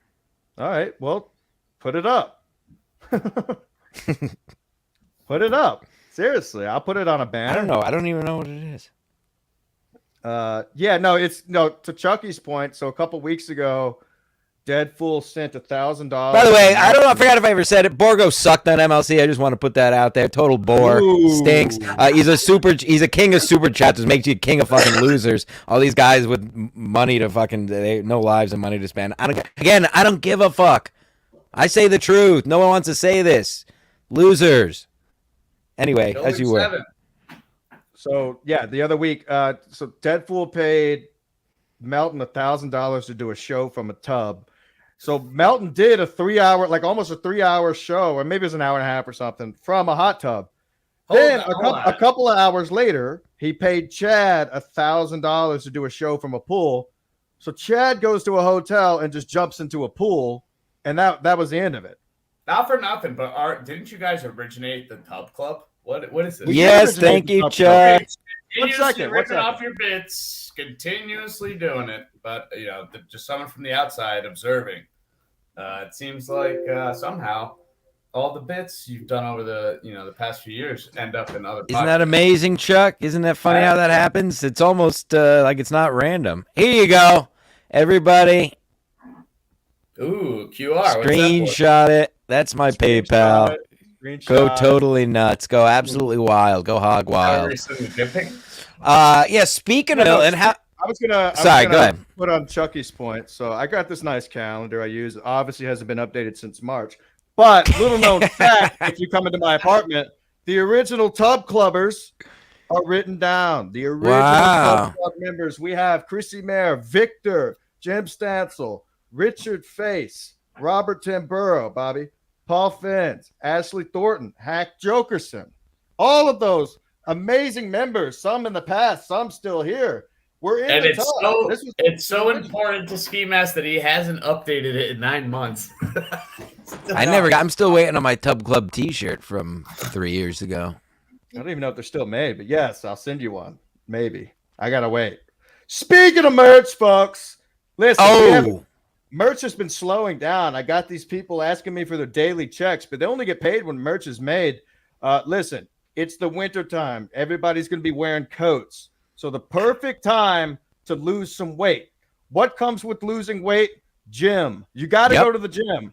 All right, well, put it up. Put it up. Seriously, I'll put it on a banner. I don't know. I don't even know what it is. To Chucky's point. So a couple weeks ago, Deadpool sent $1,000. By the way, I don't know. I forgot if I ever said it. Borgo sucked on MLC. I just want to put that out there. Total bore. Ooh. Stinks. He's a king of super chats. Which makes you a king of fucking losers. All these guys with money to fucking no lives and money to spend. I don't give a fuck. I say the truth. No one wants to say this. Losers. Anyway, as you were. So yeah, the other week, so Deadpool paid Melton $1,000 to do a show from a tub. So Melton did almost a 3-hour show, or maybe it was an hour and a half or something, from a hot tub. A couple of hours later, he paid Chad $1,000 to do a show from a pool. So Chad goes to a hotel and just jumps into a pool, and that was the end of it. Not for nothing, but didn't you guys originate the Tub Club? What is this? We Yes, can't thank you, interrupt Chuck. Okay, continuously second, one ripping off second. your bits, continuously doing it, but just someone from the outside observing. It seems like somehow all the bits you've done over the past few years end up in other. Isn't that podcasts. amazing, Chuck? Isn't that funny how that happens? It's almost like it's not random. Here you go, everybody. Ooh, QR. What's that for? Screenshot it. That's my PayPal. Go totally nuts. Go absolutely wild. Go hog wild. Yeah. Speaking of, and how I was gonna go ahead. Put on Chucky's point. So I got this nice calendar I use. Obviously hasn't been updated since March. But little known fact, if you come into my apartment, the original Tub Clubbers are written down. The original Tub Club members. We have Chrissy Mayer, Victor, Jim Stancil, Richard Face, Robert Tamburo, Bobby, Paul Finns, Ashley Thornton, Hack Jokerson. All of those amazing members, some in the past, some still here. We're in and the it's so important to Ski Mask that he hasn't updated it in 9 months. I'm still waiting on my Tub Club T-shirt from 3 years ago. I don't even know if they're still made, but yes, I'll send you one. Maybe. I gotta wait. Speaking of merch, folks, listen. Merch has been slowing down. I got these people asking me for their daily checks, but they only get paid when merch is made. Listen, it's the winter time. Everybody's going to be wearing coats. So the perfect time to lose some weight. What comes with losing weight? Gym. You got to go to the gym.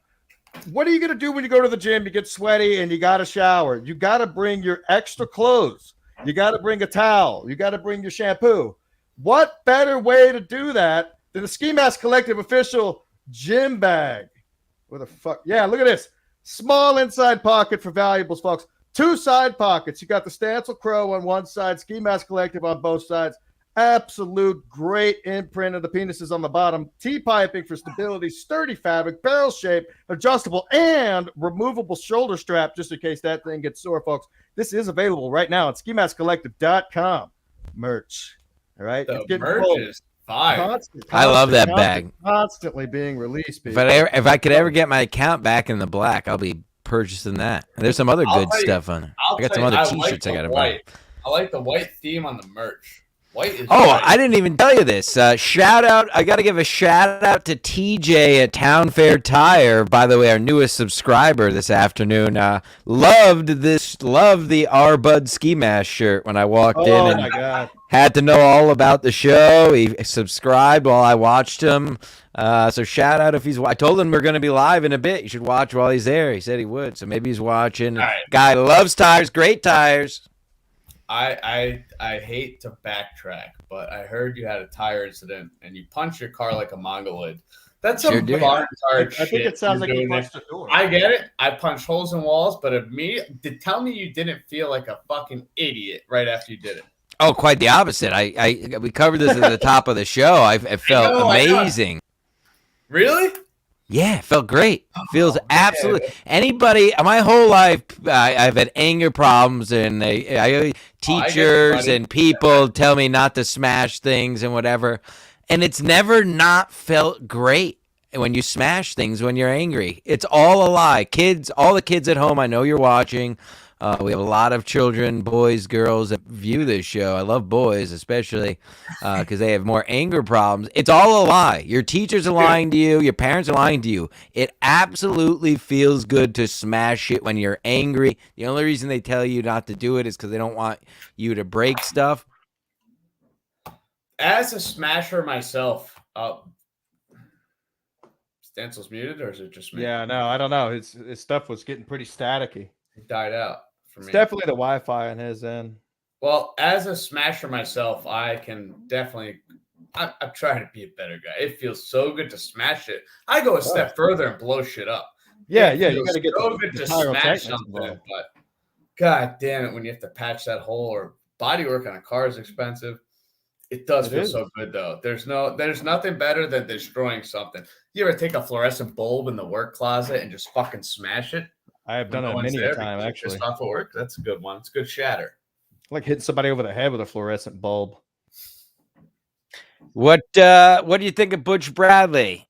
What are you going to do when you go to the gym? You get sweaty and you got to shower. You got to bring your extra clothes. You got to bring a towel. You got to bring your shampoo. What better way to do that than the Ski Mask Collective official gym bag? What the fuck? Yeah, look at this. Small inside pocket for valuables, folks. 2 side pockets. You got the Stancil Crow on one side, Ski Mask Collective on both sides. Absolute great imprint of the penises on the bottom. T-piping for stability, sturdy fabric, barrel shape, adjustable, and removable shoulder strap just in case that thing gets sore, folks. This is available right now at skimaskcollective.com. Merch. All right? The merch is fire. I love that bag. Constantly being released, people. If I could ever get my account back in the black, I'll be purchasing that. And there's some other good stuff on it. I got some other T-shirts I got to buy. I like the white theme on the merch. White is I didn't even tell you this. Shout out! I got to give a shout out to TJ at Town Fair Tire. By the way, our newest subscriber this afternoon. Loved the R Bud Ski Mask shirt when I walked in. And my God. Had to know all about the show. He subscribed while I watched him. So shout out if he's. I told him we're going to be live in a bit. You should watch while he's there. He said he would. So maybe he's watching. Right. Guy loves tires. Great tires. I hate to backtrack, but I heard you had a tire incident and you punched your car like a mongoloid. That's some barn tire shit. I think it sounds like you punched the door. I get it. I punched holes in walls, but tell me you didn't feel like a fucking idiot right after you did it. Oh, quite the opposite. We covered this at the top of the show. I felt amazing. Really? Yeah, it felt great. Feels absolutely. Anybody, my whole life, I've had anger problems, and teachers and people tell me not to smash things and whatever, and it's never not felt great when you smash things when you're angry. It's all a lie. Kids, all the kids at home, I know you're watching. We have a lot of children, boys, girls that view this show. I love boys, especially because they have more anger problems. It's all a lie. Your teachers are lying to you. Your parents are lying to you. It absolutely feels good to smash it when you're angry. The only reason they tell you not to do it is because they don't want you to break stuff. As a smasher myself, Stancil's muted, or is it just me? Yeah, no, I don't know. His stuff was getting pretty staticky. It died out. It's definitely the Wi-Fi on his end. Well, as a smasher myself, I can definitely. I'm trying to be a better guy. It feels so good to smash it. I go a step further and blow shit up. Yeah, you got to get so good to smash something, but god damn it, when you have to patch that hole or body work on a car is expensive. It does feel so good though. There's nothing better than destroying something. You ever take a fluorescent bulb in the work closet and just fucking smash it? I have done it many a time, actually. Just off at work. That's a good one. It's a good shatter. Like hitting somebody over the head with a fluorescent bulb. What do you think of Butch Bradley?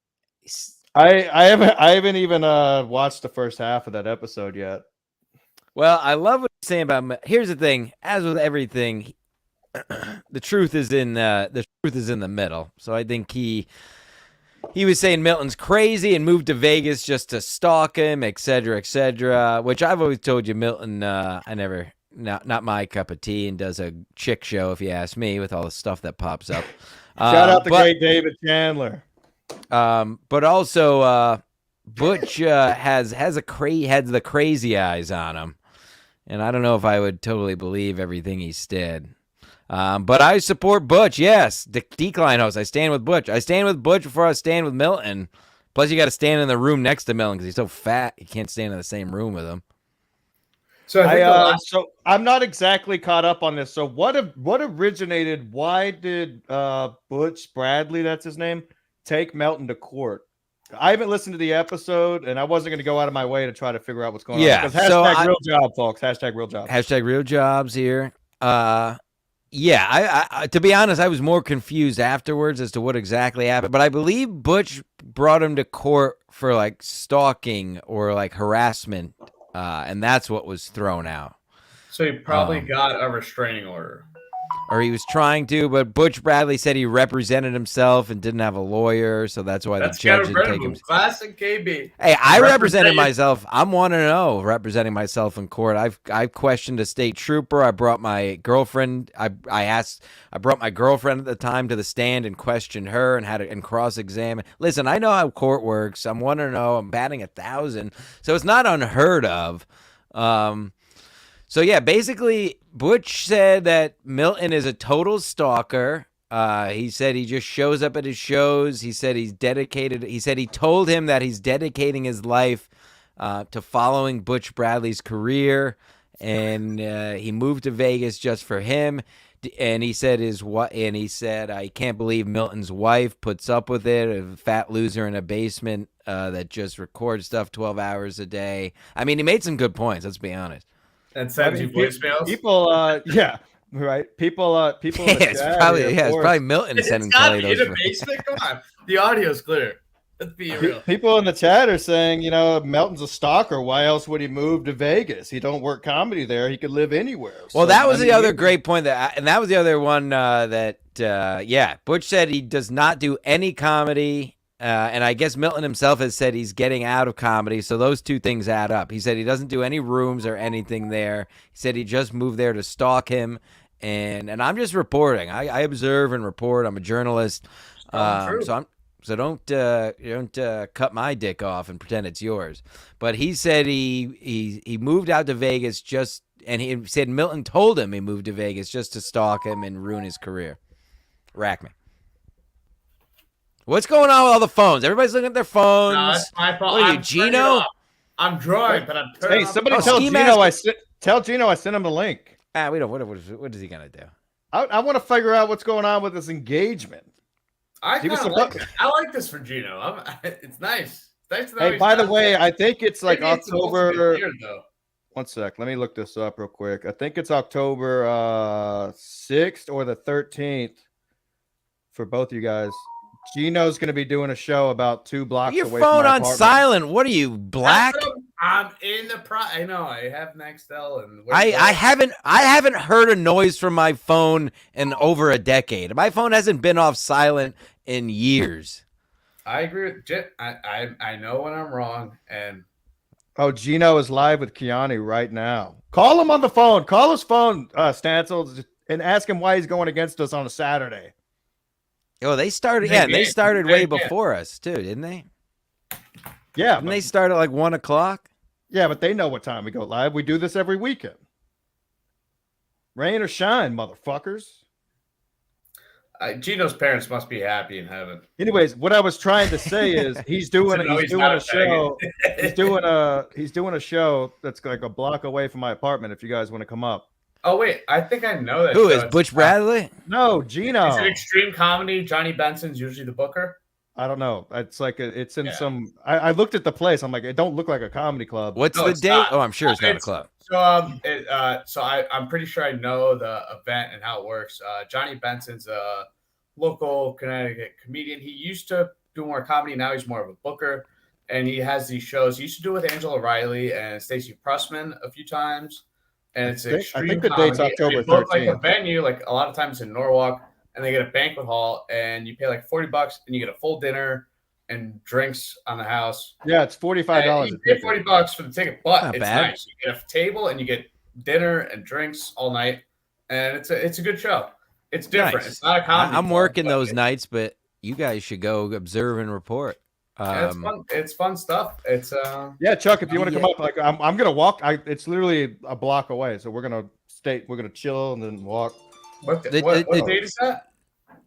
I haven't even watched the first half of that episode yet. Well, I love what saying about here's the thing. As with everything, the truth is in the middle. So I think he was saying Milton's crazy and moved to Vegas just to stalk him, et cetera, which I've always told you, Milton, not my cup of tea, and does a chick show, if you ask me, with all the stuff that pops up. Shout out the great David Chandler. But also, Butch has the crazy eyes on him, and I don't know if I would totally believe everything he said. But I support Butch. Yes, the decline host. I stand with Butch. I stand with Butch before I stand with Milton. Plus, you got to stand in the room next to Milton because he's so fat you can't stand in the same room with him. So so I'm not exactly caught up on this. So what originated? Why did Butch Bradley, that's his name, take Melton to court? I haven't listened to the episode, and I wasn't going to go out of my way to try to figure out what's going on. Because hashtag real job, folks. Hashtag real job. Hashtag real jobs here. Yeah, I to be honest, I was more confused afterwards as to what exactly happened. But I believe Butch brought him to court for like stalking or like harassment, and that's what was thrown out. So he probably got a restraining order. Or he was trying to, but Butch Bradley said he represented himself and didn't have a lawyer, so that's why the judge didn't take him. Classic KB. Hey, I represented myself. I'm 1-0 representing myself in court. I've questioned a state trooper. I brought my girlfriend. I brought my girlfriend at the time to the stand and questioned her and cross-examine. Listen, I know how court works. I'm 1-0. I'm batting 1,000, so it's not unheard of. So, yeah, basically, Butch said that Milton is a total stalker. He said he just shows up at his shows. He said he's dedicated. He said he told him that he's dedicating his life to following Butch Bradley's career, and he moved to Vegas just for him. And he said I can't believe Milton's wife puts up with it, a fat loser in a basement that just records stuff 12 hours a day. I mean, he made some good points, let's be honest. And sends you voicemails. People, yeah, right. People, it's probably Milton sending Kelly those. In a basement? Come on, the audio's clear. Let's be real. People in the chat are saying, Melton's a stalker. Why else would he move to Vegas? He don't work comedy there. He could live anywhere. Well, that was the other great point and that was the other one Butch said he does not do any comedy. And I guess Milton himself has said he's getting out of comedy, so those two things add up. He said he doesn't do any rooms or anything there. He said he just moved there to stalk him, and I'm just reporting. I observe and report. I'm a journalist, so don't cut my dick off and pretend it's yours. But he said he moved out to Vegas and he said Milton told him he moved to Vegas just to stalk him and ruin his career. Rack me. What's going on with all the phones? Everybody's looking at their phones. No, that's my fault. What are you, Gino? I'm drawing, but I'm turning. Hey, somebody tell Gino tell Gino I sent him the link. We don't. What is he gonna do? I want to figure out what's going on with this engagement. I like this for Gino. It's nice. It's nice hey, by the way, I think it's like October. Weird, 1 sec. Let me look this up real quick. I think it's October 6th or the 13th for both you guys. Gino's going to be doing a show about 2 blocks away from my phone on apartment. silent. What are you, black? I'm in the I know. I have Nextel and I haven't heard a noise from my phone in over a decade. My phone hasn't been off silent in years. I agree with Jit. I know when I'm wrong. And Gino is live with Keanu right now. Call him on the phone. Call his phone, Stancil, and ask him why he's going against us on a Saturday. Oh, they started. Yeah, they started way before us too, didn't they? Yeah, didn't they start at like 1 o'clock? Yeah, but they know what time we go live. We do this every weekend. Rain or shine, motherfuckers. Gino's parents must be happy in heaven. Anyways, what I was trying to say is he's doing a show. he's doing a show that's like a block away from my apartment. If you guys want to come up. Oh wait, I think I know that. Who is Butch Bradley? No, Gino. Is it extreme comedy? Johnny Benson's usually the booker. I don't know. It's like it's in some. I looked at the place. I'm like, it don't look like a comedy club. What's the date? Not. Oh, I'm sure it's not a club. So I'm pretty sure I know the event and how it works. Johnny Benson's a local Connecticut comedian. He used to do more comedy. Now he's more of a booker, and he has these shows. He used to do it with Angela Riley and Stacey Pressman a few times. and it's I extreme think the date's comedy. October They book like a 13th. venue, like a lot of times in Norwalk, and they get a banquet hall, and you pay like $40, and you get a full dinner and drinks on the house. Yeah, it's $45 You a pay ticket. $40 for the ticket, but Not it's bad. nice. You get a table and you get dinner and drinks all night, and it's a good show. It's different. Nice. It's not a comedy. I'm club, working but those nights, but you guys should go observe and report. yeah, it's fun. It's fun stuff. It's Yeah, Chuck, if you want to Yeah. come up, like I'm gonna walk. It's literally a block away, so we're gonna chill and then walk. what The- what the- date is that?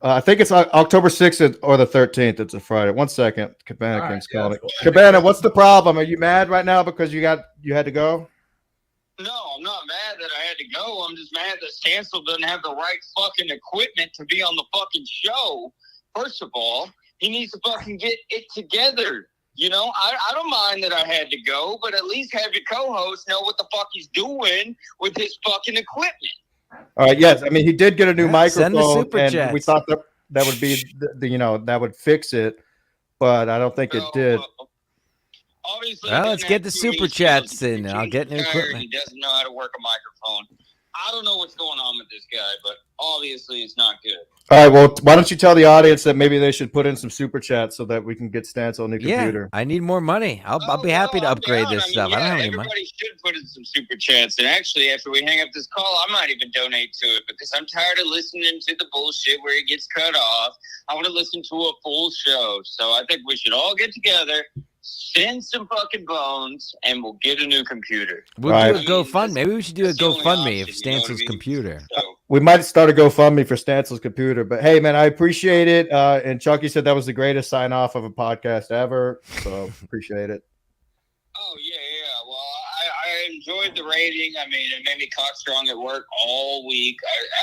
I think it's October 6th or the 13th. It's a Friday. 1 second. Cabana All right, King's yeah, calling. that's cool. Cabana, what's the problem? Are you mad right now because you had to go? No, I'm not mad that I had to go. I'm just mad that Stancil doesn't have the right fucking equipment to be on the fucking show. First of all, he needs to fucking get it together. You know, I don't mind that I had to go, but at least have your co-host know what the fuck he's doing with his fucking equipment. All right. Yes, I mean he did get a new Send the microphone, super and chats. we thought that would be that would fix it, but I don't think it did. Obviously, Well, he let's doesn't get have the too many super skills. chats He's in, and I'll get new tired, equipment. He doesn't know how to work a microphone. I don't know what's going on with this guy, but obviously it's not good. All right. Well, why don't you tell the audience that maybe they should put in some super chats so that we can get Stancil a new computer? Yeah, I need more money. I'll be happy to I'm upgrade down. this stuff. Yeah, I don't have any money. everybody should put in some super chats. And actually, after we hang up this call, I might even donate to it because I'm tired of listening to the bullshit where it gets cut off. I want to listen to a full show. So I think we should all get together, send some fucking bones, and we'll get a new computer. We'll Right. do a GoFundMe. Maybe we should do a That's the only GoFundMe of option, you know what I Stancil's mean? computer. So, We might start a GoFundMe for Stancil's computer, but hey, man, I appreciate it. And Chucky said that was the greatest sign off of a podcast ever, so appreciate it. oh, yeah. Well, I enjoyed the rating. I mean, it made me cockstrong at work all week.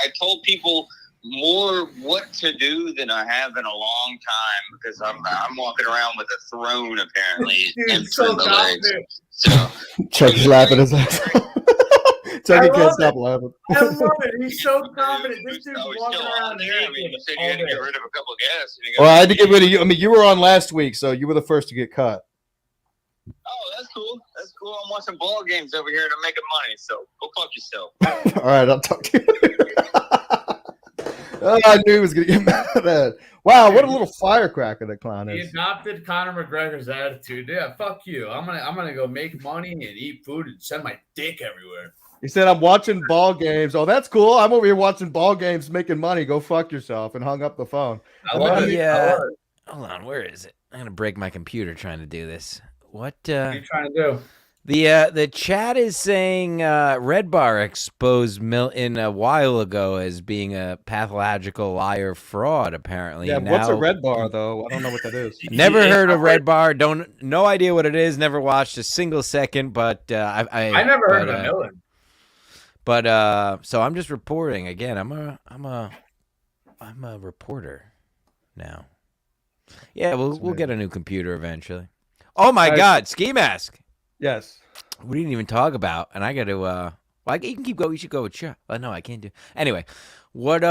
I told people more what to do than I have in a long time because I'm walking around with a throne apparently. Dude, in so between my legs. confident. So Chucky's laughing his ass off. Chucky love can't it. stop laughing. I love it. He's so confident. This dude's Oh, he's walking still around on there. I mean, naked you said all you had to day. get rid of a couple of guests. And you go, Well, I had to get rid of you. I mean, you were on last week, so you were the first to get cut. oh, that's cool. That's cool. I'm watching ball games over here and I'm making money. So go fuck yourself. All right, I'll talk to you. Oh, I knew he was going to get mad at that. Wow, what a little firecracker that clown He is. adopted Conor McGregor's attitude. Yeah, fuck you. I'm gonna go make money and eat food and send my dick everywhere. He said, I'm watching ball games. Oh, that's cool. I'm over here watching ball games, making money. Go fuck yourself, and hung up the phone. I love it. Yeah. I love it. Hold on, where is it? I'm gonna break my computer trying to do this. What? What are you trying to do? The chat is saying Red Bar exposed Milton a while ago as being a pathological liar fraud. Apparently, Yeah, now, what's a red bar, though? I don't know what that is. Never Yeah, heard of I- Red Bar. No idea what it is. Never watched a single second. But I never heard of a Millen. But so I'm just reporting again. I'm a reporter now. Yeah, we'll get a new computer eventually. Oh my God, ski mask. Yes. We didn't even talk about, and I got to. Well, you can keep going. You should go with Chuck. No, I can't do. Anyway, what?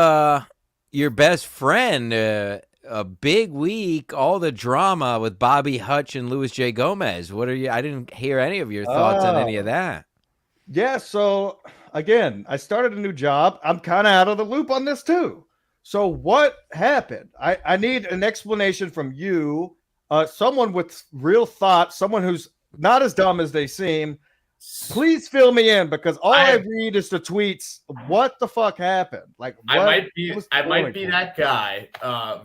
Your best friend. A big week. All the drama with Bobby Hutch and Luis J. Gomez. What are you? I didn't hear any of your thoughts on any of that. Yeah, so again, I started a new job. I'm kind of out of the loop on this too. So what happened? I need an explanation from you, someone with real thought, someone who's not as dumb as they seem. Please fill me in because all I read is the tweets. What the fuck happened? Like, I what might be was the point? that guy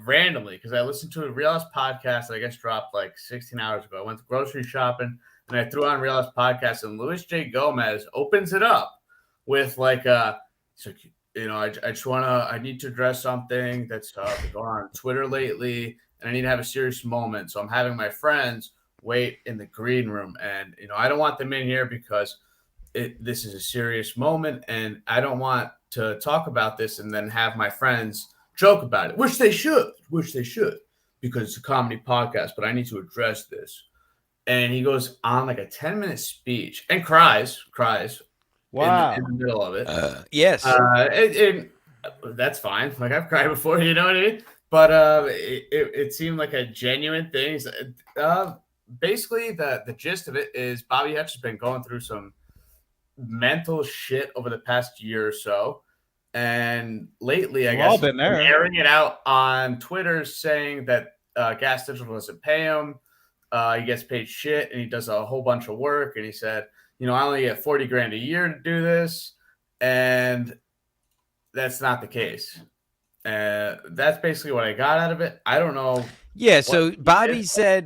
randomly because I listened to a Real House podcast that I guess dropped like 16 hours ago. I went grocery shopping and I threw on Real House podcast and Luis J. Gomez opens it up with like so, you know, I need to address something that's been going on Twitter lately and I need to have a serious moment. So I'm having my friends wait in the green room and you know I don't want them in here because this is a serious moment and I don't want to talk about this and then have my friends joke about it, which they should because it's a comedy podcast, but I need to address this. And he goes on like a 10-minute speech and cries Wow. in the middle of it. Yes. That's fine. Like I've cried before, you know what I mean? But it seemed like a genuine thing. Basically, the gist of it is Bobby Hutch has been going through some mental shit over the past year or so. And lately, I We've all guess, been there. airing it out on Twitter saying that Gas Digital doesn't pay him. He gets paid shit, and he does a whole bunch of work. And he said, I only get $40,000 a year to do this. And that's not the case. That's basically what I got out of it. I don't know. Yeah, so Bobby said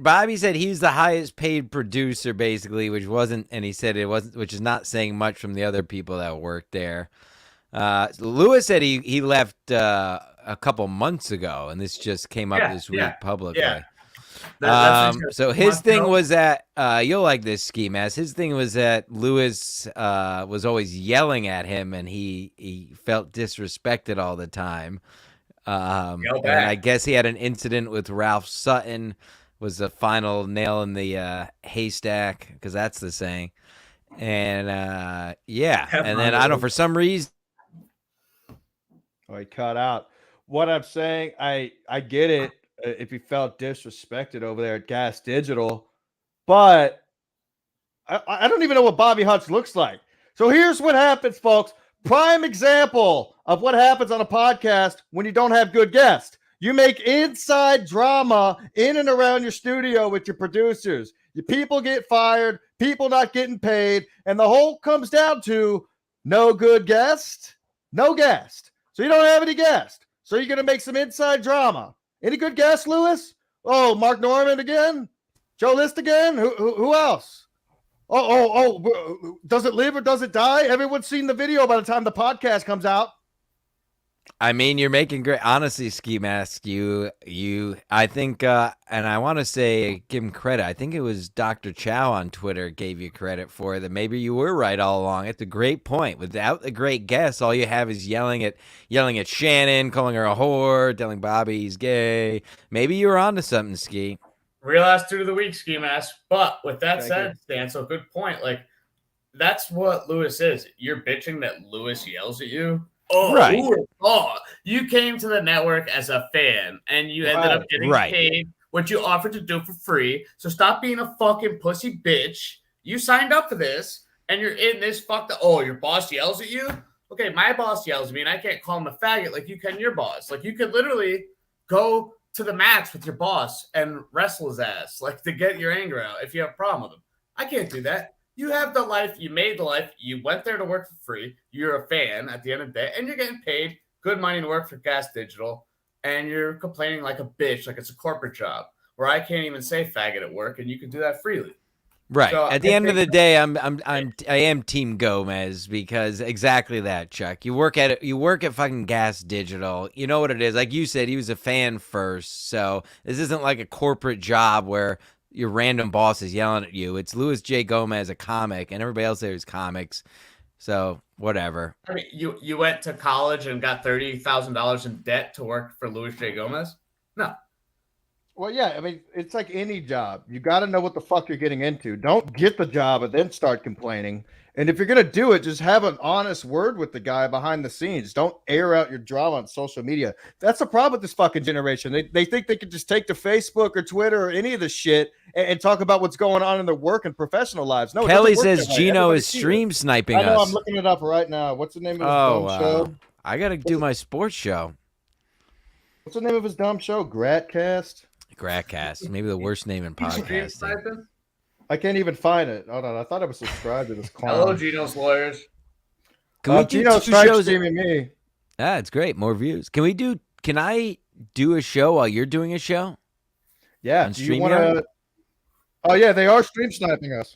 he's the highest paid producer, basically, which wasn't, and he said it wasn't, which is not saying much from the other people that worked there. Lewis said he left a couple months ago, and this just came up this week publicly. Yeah. So his thing was that you'll like this, Ski Mask. His thing was that Lewis was always yelling at him, and he felt disrespected all the time. And I guess he had an incident with Ralph Sutton, was the final nail in the haystack, because that's the saying. And and then I don't know, for some reason. Oh, he cut out. What I'm saying, I get it if he felt disrespected over there at Gas Digital, but I don't even know what Bobby Hutch looks like. So here's what happens, folks. Prime example of what happens on a podcast when you don't have good guests. You make inside drama in and around your studio with your producers. Your people get fired, people not getting paid, and the whole comes down to no good guest, no guest. So you don't have any guest. So you're going to make some inside drama. Any good guests, Lewis? Oh, Mark Norman again? Joe List again? Who else? Oh, does it live or does it die? Everyone's seen the video by the time the podcast comes out. I mean, you're making great, honestly, Ski Mask. I think, and I want to say, give him credit. I think it was Dr. Chow on Twitter gave you credit for that. Maybe you were right all along. It's a great point. Without the great guest, all you have is yelling at Shannon, calling her a whore, telling Bobby he's gay. Maybe you were onto something, Ski. Real ass dude of the week, Ski Mask. But with that said, Stancil, good point. Like, that's what Lewis is. You're bitching that Lewis yells at you. Oh, right. You came to the network as a fan, and you ended up getting paid what you offered to do for free. So stop being a fucking pussy bitch. You signed up for this, and you're in this fucked up. Oh, your boss yells at you? Okay, my boss yells at me, and I can't call him a faggot like you can your boss. Like, you could literally go to the match with your boss and wrestle his ass, like, to get your anger out if you have a problem with him. I can't do that. You have the life. You made the life. You went there to work for free. You're a fan at the end of the day, and you're getting paid good money to work for Gas Digital, and you're complaining like a bitch, like it's a corporate job where I can't even say faggot at work, and you can do that freely. Right. So at the end of the day, I am Team Gomez, because exactly that, Chuck. You work at fucking Gas Digital. You know what it is. Like you said, he was a fan first, so this isn't like a corporate job where your random boss is yelling at you. It's Louis J. Gomez, a comic, and everybody else there is comics. So whatever. I mean, you went to college and got $30,000 in debt to work for Louis J. Gomez? No. Well, yeah, I mean, it's like any job. You got to know what the fuck you're getting into. Don't get the job and then start complaining. And if you're going to do it, just have an honest word with the guy behind the scenes. Don't air out your drama on social media. That's the problem with this fucking generation. They think they can just take to Facebook or Twitter or any of the shit and talk about what's going on in their work and professional lives. No, Kelly says Gino is stream sniping us. I know, I'm looking it up right now. What's the name of his dumb show? I got to do my sports show. What's the name of his dumb show? Gratcast? Gratcast. Maybe the worst name in podcasting. I can't even find it. Hold on. I thought I was subscribed to this clown. Hello, Gino's Lawyers. Can we do Gino two shows? Streaming me. It's great. More views. Can I do a show while you're doing a show? Yeah. Do you want to? Oh, yeah. They are stream sniping us.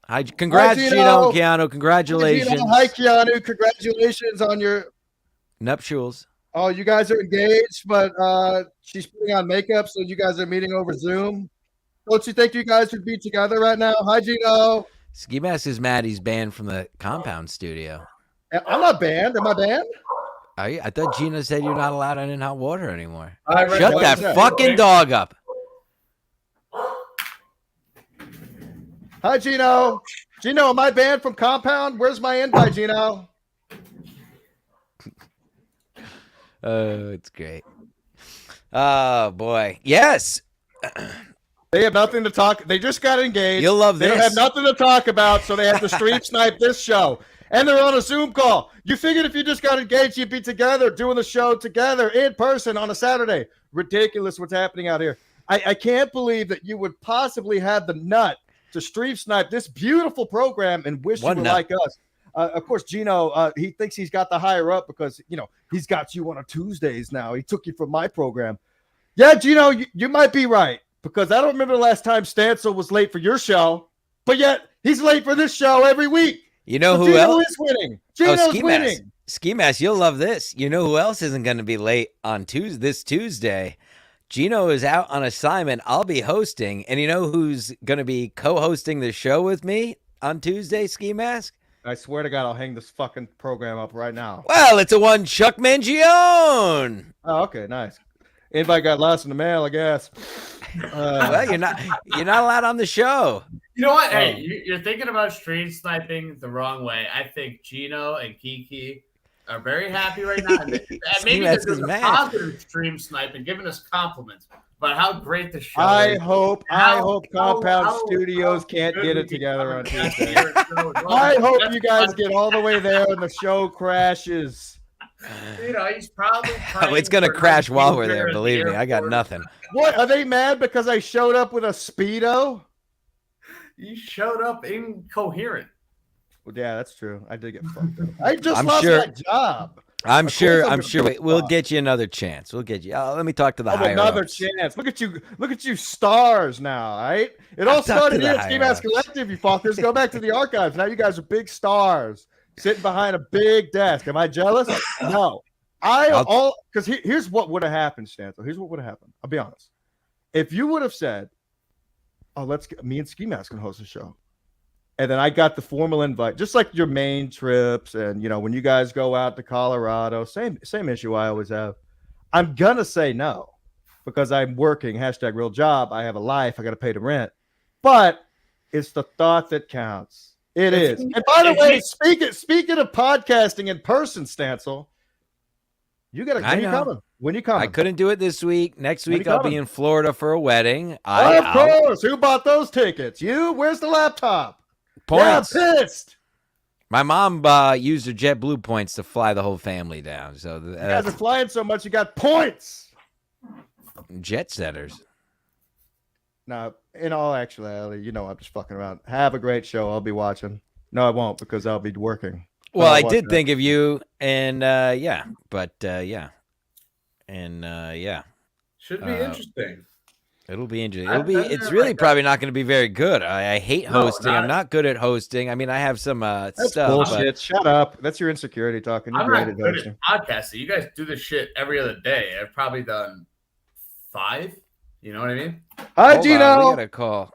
Hi, congrats, Gino. Keanu. Congratulations. Hi, Keanu. Congratulations on your nuptials. Oh, you guys are engaged, but she's putting on makeup, so you guys are meeting over Zoom. Don't you think you guys would be together right now? Hi, Gino. Ski Mask is mad he's banned from the compound studio. I'm not banned. Am I banned? I thought Gino said you're not allowed in hot water anymore. Shut Shut that fucking dog up. Hi, Gino. Gino, am I banned from compound? Where's my invite, Gino? Oh, it's great. Oh, boy. Yes. They have nothing to talk. They just got engaged. You'll love They this. don't have nothing to talk about, so they have to stream snipe this show. And they're on a Zoom call. You figured if you just got engaged, you'd be together doing the show together in person on a Saturday. Ridiculous what's happening out here. I can't believe that you would possibly have the nut to stream snipe this beautiful program and wish you were like us. Of course, Gino, he thinks he's got the higher up because, he's got you on a Tuesdays now. He took you from my program. Yeah, Gino, you might be right because I don't remember the last time Stancil was late for your show, but yet he's late for this show every week. You know who Gino else is winning? Gino's winning. Ski Mask, you'll love this. You know who else isn't going to be late on this Tuesday? Gino is out on assignment. I'll be hosting. And you know who's going to be co-hosting the show with me on Tuesday, Ski Mask? I swear to God, I'll hang this fucking program up right now. Well, it's a one Chuck Mangione. Oh, okay, nice. Anybody got lost in the mail, I guess. Well, you're not allowed on the show. You know what? Hey, you're thinking about stream sniping the wrong way. I think Gino and Kiki are very happy right now. And maybe they're doing a positive stream snipe and giving us compliments about how great the show is. I hope Compound Studios can't get it together on Tuesday. I hope you guys get all the way there and the show crashes. He's probably it's going to crash while we're there. Believe me, I got nothing. What? Are they mad because I showed up with a Speedo? You showed up incoherent. Well, yeah, that's true. I did get fucked up. I just lost my job. I'm sure. We'll get you another chance. We'll get you. Let me talk to the higher another ups. chance. Look at you stars now, all right? It all started here at Ski Mask Collective, you fuckers. Go back to the archives. Now you guys are big stars sitting behind a big desk. Am I jealous? No. Because here's what would have happened, Stancil. Here's what would have happened. I'll be honest. If you would have said, me and Ski Mask can host a show. And then I got the formal invite, just like your main trips. And, when you guys go out to Colorado, same issue I always have. I'm going to say no because I'm working, #real job. I have a life. I got to pay the rent. But it's the thought that counts. It is. And by the way, speaking of podcasting in person, Stancil, when you coming? I couldn't do it this week. Next week I'll be in Florida for a wedding. Of course. Who bought those tickets? You? Where's the laptop? Points. Yeah, pissed. My mom used her JetBlue points to fly the whole family down. So you guys are flying so much, you got points. Jet setters. Now, in all actuality, I'm just fucking around. Have a great show. I'll be watching. No, I won't because I'll be working. Well, I did think of you, and Should be interesting. It'll be interesting. It's really probably not going to be very good. I hate hosting. I'm not good at hosting. I mean, I have some That's stuff. Bullshit. But Shut up. That's your insecurity talking. You're I'm great not at good hosting. at podcasting. You guys do this shit every other day. I've probably done 5. You know what I mean? Hi, Gino. We got a call.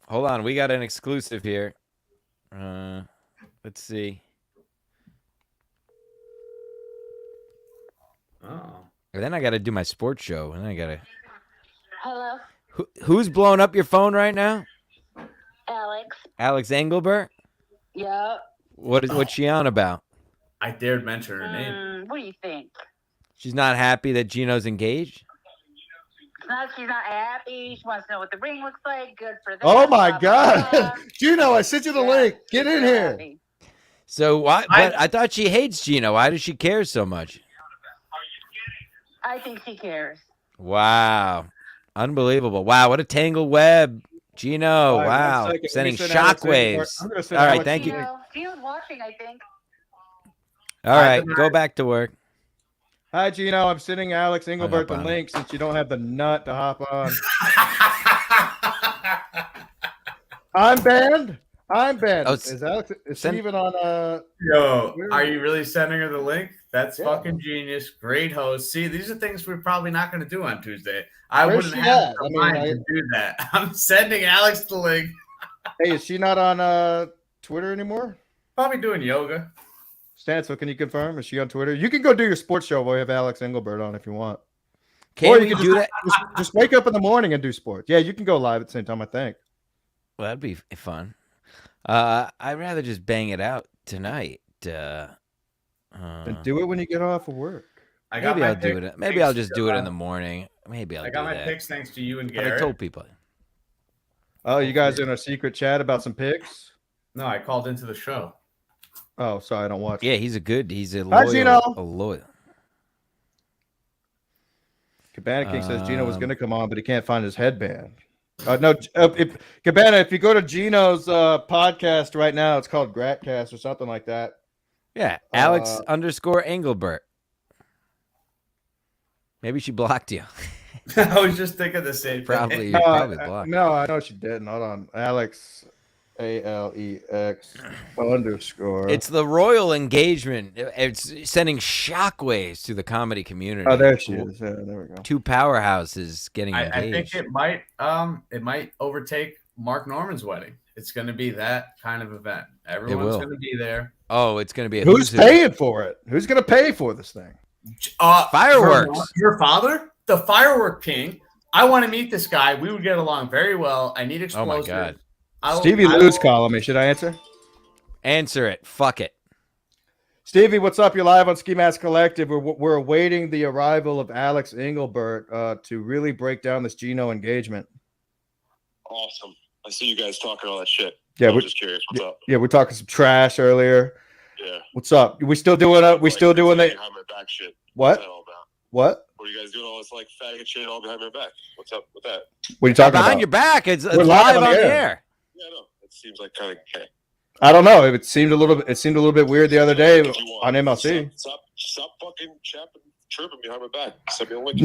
Hold on. We got an exclusive here. Let's see. Oh. And then I got to do my sports show, and then I got to. Hello, Who's blowing up your phone right now? Alex. Alex Engelbert? Yep. What's she on about? I dared mention her name. What do you think? She's not happy that Gino's engaged? No, she's not happy. She wants to know what the ring looks like. Good for them. Oh my God, Gino! I sent you the link. Get in here. Happy. So why? But I thought she hates Gino. Why does she care so much? I think she cares. Wow, unbelievable! Wow, what a tangled web, Gino! Right, wow, sending shockwaves. All right, thank you. Gino's watching, I think. All right, go back to work. Hi, Gino. I'm sending Alex Engelbert the link since you don't have the nut to hop on. I'm banned. Oh, is Steven on Yo, are you really sending her the link? That's fucking genius. Great host. See, these are things we're probably not going to do on Tuesday. I wouldn't have the mind to do that. I'm sending Alex the link. Hey, is she not on Twitter anymore? Probably doing yoga. Stancil, can you confirm? Is she on Twitter? You can go do your sports show while you have Alex Engelbert on if you want. Or you can do that. Just wake up in the morning and do sports. Yeah, you can go live at the same time, I think. Well, that'd be fun. I'd rather just bang it out tonight. And do it when you get off of work. Maybe I'll do it. Maybe I'll just do it in the morning. Maybe I'll do that. I got my picks thanks to you and Garrett. I told people. Oh, you guys in a secret chat about some picks? No, I called into the show. Oh, sorry, I don't watch. Yeah, he's a Hi, Gino. loyal. Cabana King says Gino was going to come on, but he can't find his headband. No, Cabana, if you go to Gino's podcast right now, it's called Gratcast or something like that. Yeah, Alex _ Engelbert. Maybe she blocked you. I was just thinking the same thing. Probably blocked. No, I know she didn't. Hold on. Alex, ALEX _. It's the royal engagement. It's sending shockwaves through the comedy community. Oh, there she is. Yeah, there we go. Two powerhouses getting engaged. I think it might overtake Mark Norman's wedding. It's going to be that kind of event. Everyone's going to be there. Oh, it's going to be a Who's paying for it? Who's going to pay for this thing? Fireworks. Your father, the firework king. I want to meet this guy. We would get along very well. I need explosives. Oh my God. Stevie Lou's calling me. Should I answer? Answer it. Fuck it. Stevie, what's up? You're live on Ski Mask Collective. We're awaiting the arrival of Alex Engelbert to really break down this Gino engagement. Awesome. I see you guys talking all that shit. Yeah, I'm just curious. What's up? Yeah, we're talking some trash earlier. Yeah. What's up? We still doing it? We still doing the behind my back shit. What? What's that all about? What? What are you guys doing all this like faggot shit all behind my back? What's up with that? What are you talking Behind about? your back. It's We're live on the air. Yeah, no. It seems like kind of gay. I don't know. It seemed a little bit weird the other day on MLC. Stop fucking chirping behind my back. Send me a link.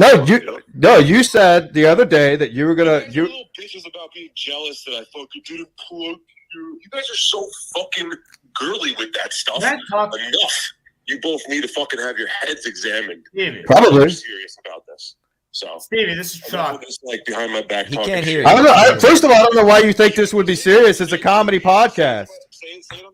No, you said the other day that you were gonna. You little bitches about being jealous that I fucking didn't plug you. You guys are so fucking girly with that stuff. Enough. You both need to fucking have your heads examined. Stevie. Probably. I'm serious about this. So Stevie, this is shocking. Just like behind my back. He talking can't hear shit. you. I don't know. First of all, I don't know why you think this would be serious. It's a comedy podcast. Say it on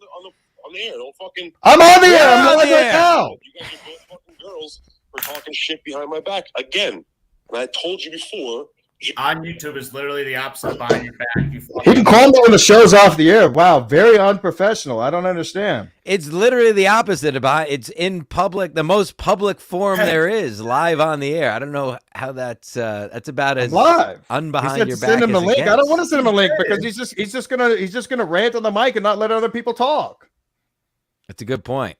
the air. Don't fucking. I'm on the air. We're I'm on on the right air. now. You guys are both fucking girls for talking shit behind my back again. And I told you before. On YouTube is literally the opposite of behind your back. You He can call me when the show's off the air. Wow, very unprofessional. I don't understand. It's literally the opposite. It's in public, the most public forum there is, live on the air. I don't know how that's about as Live. unbehind He said your to back send him as a it link. I gets. don't want to send him a link because he's just gonna rant on the mic and not let other people talk. That's a good point.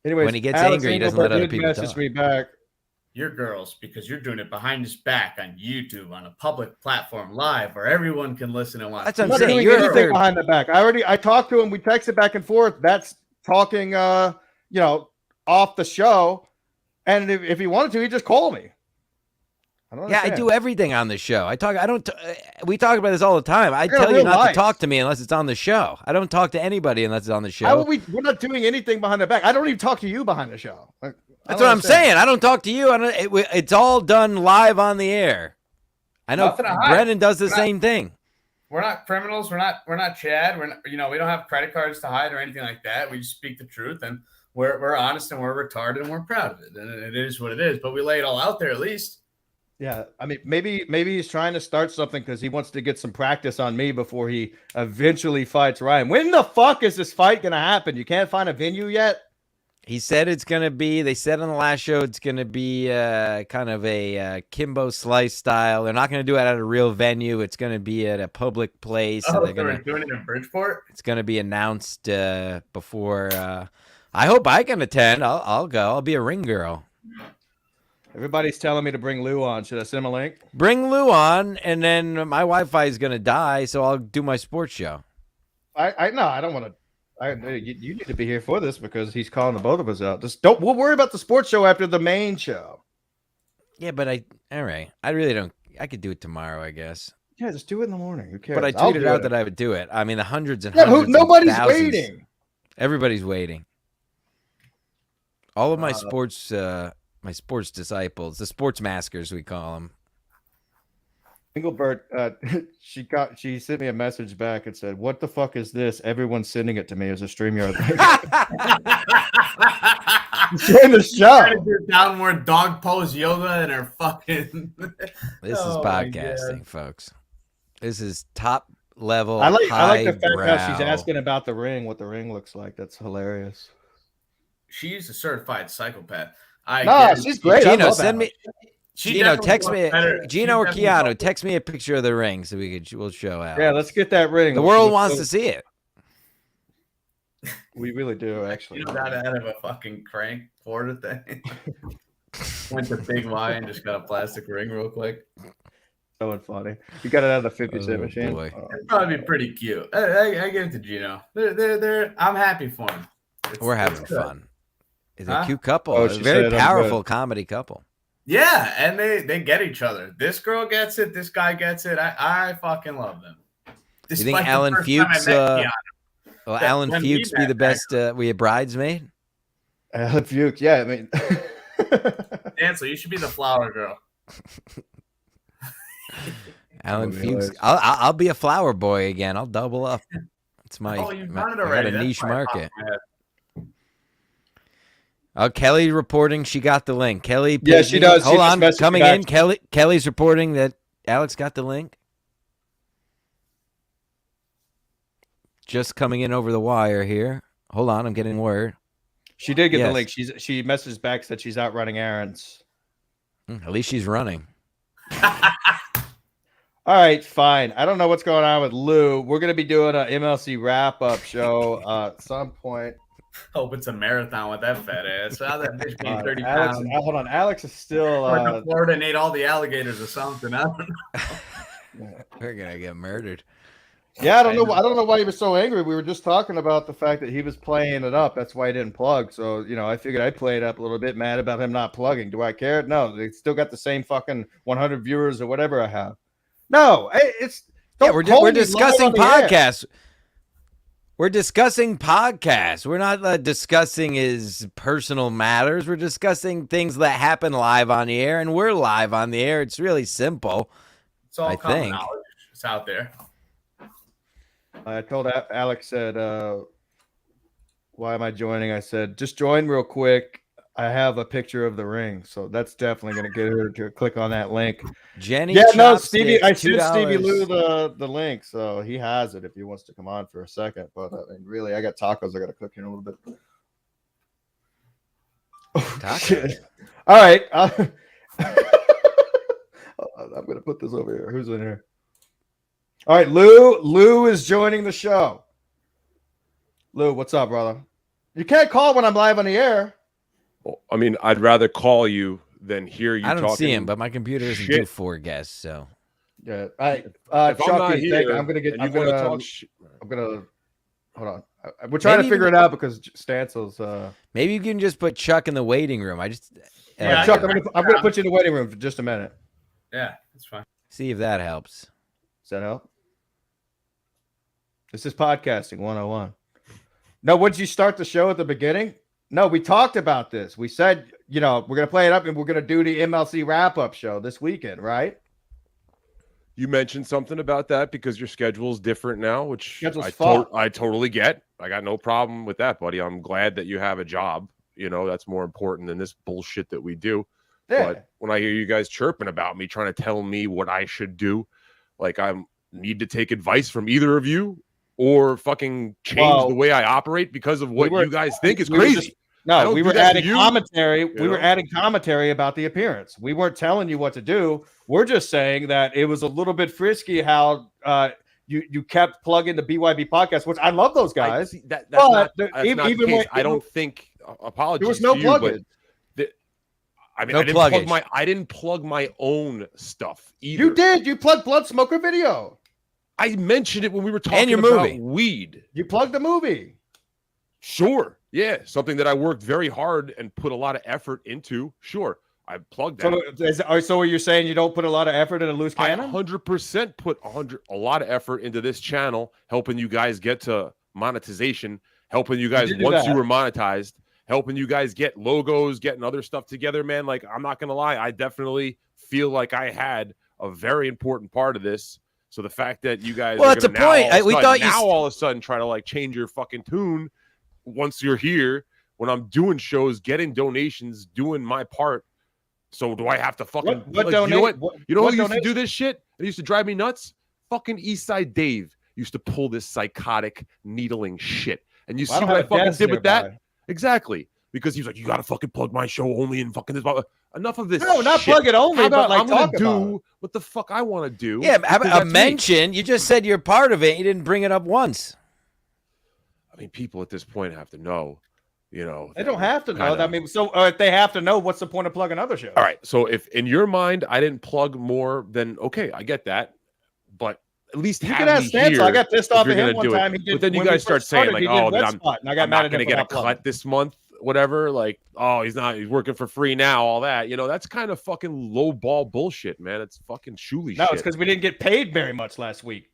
Anyways, When he gets Alex angry, he doesn't let Engelbert other did people message talk. me back. You're girls because you're doing it behind his back on YouTube on a public platform live where everyone can listen and watch. That's what I'm I'm not saying. doing You're a anything third. behind the back. I talked to him. We texted back and forth. That's talking, off the show. And if he wanted to, he'd just call me. I don't Yeah, I understand. do everything on the show. We talk about this all the time. I You're tell you real not life. to talk to me unless it's on the show. I don't talk to anybody unless it's on the show. How would we're not doing anything behind the back. I don't even talk to you behind the show. That's what I'm saying. I don't talk to you. It's all done live on the air. I know Nothing to hide. Brennan does the same thing. We're not criminals. We're not Chad. We're not, we don't have credit cards to hide or anything like that. We just speak the truth and we're honest and we're retarded and we're proud of it. And it is what it is. But we lay it all out there at least. Yeah, I mean, maybe he's trying to start something because he wants to get some practice on me before he eventually fights Ryan. When the fuck is this fight gonna happen? You can't find a venue yet. He said it's going to be, they said on the last show, it's going to be kind of a Kimbo Slice style. They're not going to do it at a real venue. It's going to be at a public place. Oh, they're they're doing it in Bridgeport? It's going to be announced before. I hope I can attend. I'll go. I'll be a ring girl. Everybody's telling me to bring Lou on. Should I send him a link? Bring Lou on, and then my Wi-Fi is going to die, so I'll do my sports show. I don't want to. You need to be here for this because he's calling the both of us out. Just don't. We'll worry about the sports show after the main show. Yeah, but all right. I really don't. I could do it tomorrow, I guess. Yeah, just do it in the morning. Who cares? But I tweeted out that I would do it. I mean, the hundreds and Yeah, hundreds. nobody's and thousands. waiting. Everybody's waiting. All of my sports disciples, the sports maskers, we call them. Engelbert, she sent me a message back and said, "What the fuck is this? Everyone's sending it to me as a StreamYard link." Join the show. Trying to do downward dog pose yoga and her fucking. This is Oh, my podcasting, folks. This is top level. I like the fact highbrow. that she's asking about the ring, what the ring looks like. That's hilarious. She's a certified psychopath. No, she's great. I Gino, love send Alex. Gino, text me. Gino or Keanu, text me a picture of the ring so we'll show out. Yeah, let's get that ring. The world wants to see it. We really do, actually. You got out of a fucking crank Florida thing. Went to Big Y and just got a plastic ring real quick. So funny. You got it out of the 50 cent machine. Boy. It'd probably be pretty cute. I give it to Gino. I'm happy for him. We're having fun. It's a cute couple. Oh, a very powerful comedy couple. Yeah, and they get each other. This girl gets it. This guy gets it. I fucking love them. You think Alan Fuchs? Alan Fuchs be the best? We a bridesmaid. Alan Fuchs, yeah. I mean, Stancil, you should be the flower girl. Alan Fuchs. I'll be a flower boy again. I'll double up. It's my. You've I done it got already. a niche market. Kelly reporting she got the link. Kelly, yeah, she does. Hold on, coming in. Kelly's reporting that Alex got the link. Just coming in over the wire here. Hold on, I'm getting word. She did get the link. She messaged back, said she's out running errands. At least she's running. All right, fine. I don't know what's going on with Lou. We're going to be doing an MLC wrap-up show at some point. Hope it's a marathon with that fat ass. How that bitch gained 30 Alex, pounds. hold on. Alex is still... Florida and ate all the alligators or something. I don't know. We're going to get murdered. Yeah, I don't know why he was so angry. We were just talking about the fact that he was playing it up. That's why he didn't plug. So, I figured I'd play it up a little bit, mad about him not plugging. Do I care? No, they still got the same fucking 100 viewers or whatever I have. No, we're discussing podcasts. We're discussing podcasts. We're not discussing his personal matters. We're discussing things that happen live on the air, and we're live on the air. It's really simple. It's all common knowledge. It's out there. I told Alex, said, why am I joining? I said, just join real quick. I have a picture of the ring. So that's definitely going to get her to click on that link. Jenny. Yeah, no, Stevie, I sent Stevie Lou the link. So he has it if he wants to come on for a second. But really, I got tacos I got to cook here in a little bit. Tacos. All right. I'm going to put this over here. Who's in here? All right, Lou is joining the show. Lou, what's up, brother? You can't call when I'm live on the air. Well, I mean, I'd rather call you than hear you. I don't see him, but my computer doesn't do 4 guests, so. Yeah. All right. If I'm not here, I'm gonna I'm gonna talk. I'm gonna hold on. We're trying to figure it out because Stancil's. Maybe you can just put Chuck in the waiting room. Chuck, I'm gonna put you in the waiting room for just a minute. Yeah, that's fine. See if that helps. Does that help? This is podcasting 101. No, would you start the show at the beginning? No, we talked about this. We said, we're going to play it up and we're going to do the MLC wrap-up show this weekend, right? You mentioned something about that because your schedule is different now, which I totally get. I got no problem with that, buddy. I'm glad that you have a job. That's more important than this bullshit that we do. Yeah. But when I hear you guys chirping about me, trying to tell me what I should do, like I need to take advice from either of you or fucking change the way I operate because of what you guys think is crazy. We were adding commentary. We were adding commentary about the appearance. We weren't telling you what to do. We're just saying that it was a little bit frisky how you kept plugging the BYB podcast, which I love those guys. That's not the case. I don't think. Apologies. There was no plugging. I mean, I didn't plug my own stuff either. You did. You plugged Blood Smoker Video. I mentioned it when we were talking about weed. You plugged the movie. Sure. Yeah. Something that I worked very hard and put a lot of effort into. Sure. I plugged that. So are you saying you don't put a lot of effort in a loose cannon? I 100% put a lot of effort into this channel, helping you guys get to monetization, helping you guys once you were monetized, helping you guys get logos, getting other stuff together, man. Like, I'm not going to lie. I definitely feel like I had a very important part of this. So the fact that you guys that's a point. We thought now all of a sudden try to like change your fucking tune once you're here when I'm doing shows, getting donations, doing my part. So do I have to fucking you know what? You know who used to do this shit? It used to drive me nuts. Fucking Eastside Dave used to pull this psychotic needling shit. And you see what I fucking did with that? Exactly. because he was like, you got to fucking plug my show only in fucking this. Enough of this. No, not shit. plug it only, but like I'm gonna talk about do what the fuck I want to do. Yeah, have because a that's me. mention. You just said you're part of it. You didn't bring it up once. I mean, people at this point have to know, you know. They don't have to know. kinda- I mean, so if they have to know, what's the point of plugging other shows? All right. So if in your mind I didn't plug more, then okay, I get that. But at least You have can ask me Stancil. here I got pissed if off you're at him gonna one do it. time. He did, But then you when we guys start first saying started, like, he did oh, Wet I'm Spot, and I got I'm mad not at going to him for get a not plugging. cut this month, whatever. Like, oh, he's working for free now, all that. You know, that's kind of fucking low ball bullshit, man. It's fucking shooly No, shit. it's because we didn't get paid very much last week.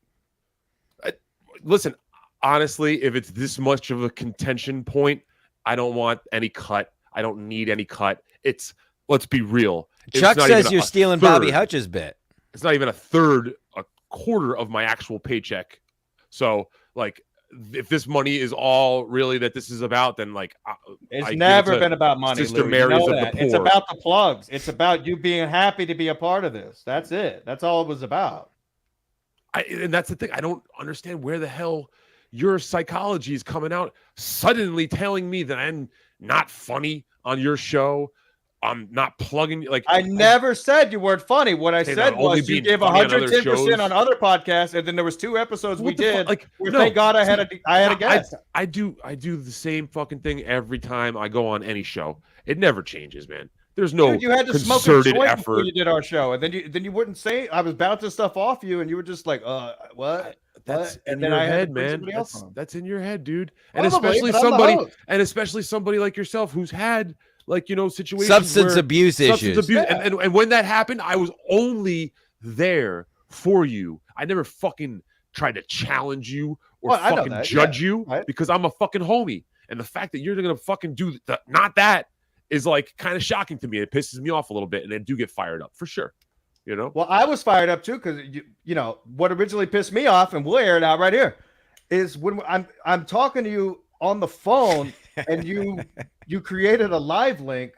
Listen, honestly, if it's this much of a contention point, I don't want any cut. I don't need any cut. Let's be real. Chuck not says even you're a stealing third. Bobby Hutch's bit. It's not even a quarter of my actual paycheck. So, like, if this money is all really that this is about, then like, It's I never been about money. Sister Lou. Mary's You know of that. the poor. It's about the plugs. It's about you being happy to be a part of this. That's it. That's all it was about. And that's the thing. I don't understand where the hell your psychology is coming out suddenly telling me that I'm not funny on your show. I'm not plugging. Like, I never said you weren't funny. What I Hey, said not only was you being gave funny on other 110% shows. on other podcasts, and then there was 2 episodes we What the fuck? did. Like, where no. thank God I had a guest. I do the same fucking thing every time I go on any show. It never changes, man. There's no Dude, you had to smoke a concerted joint before effort. you did our show, and then you wouldn't say. I was bouncing stuff off you, and you were just like, what? That's And in then your I had to head, bring man. somebody else on. That's in your head, dude. And Probably, especially but I'm the somebody like yourself who's had like, you know, situations Substance where abuse issues. Yeah. And when that happened, I was only there for you. I never fucking tried to challenge you or I know fucking that, judge yeah, you right. because I'm a fucking homie. And the fact that you're gonna fucking do not that is like kind of shocking to me. It pisses me off a little bit, and I do get fired up for sure. You know. Well, I was fired up too because you know what originally pissed me off, and we'll air it out right here, is when I'm talking to you on the phone, and you created a live link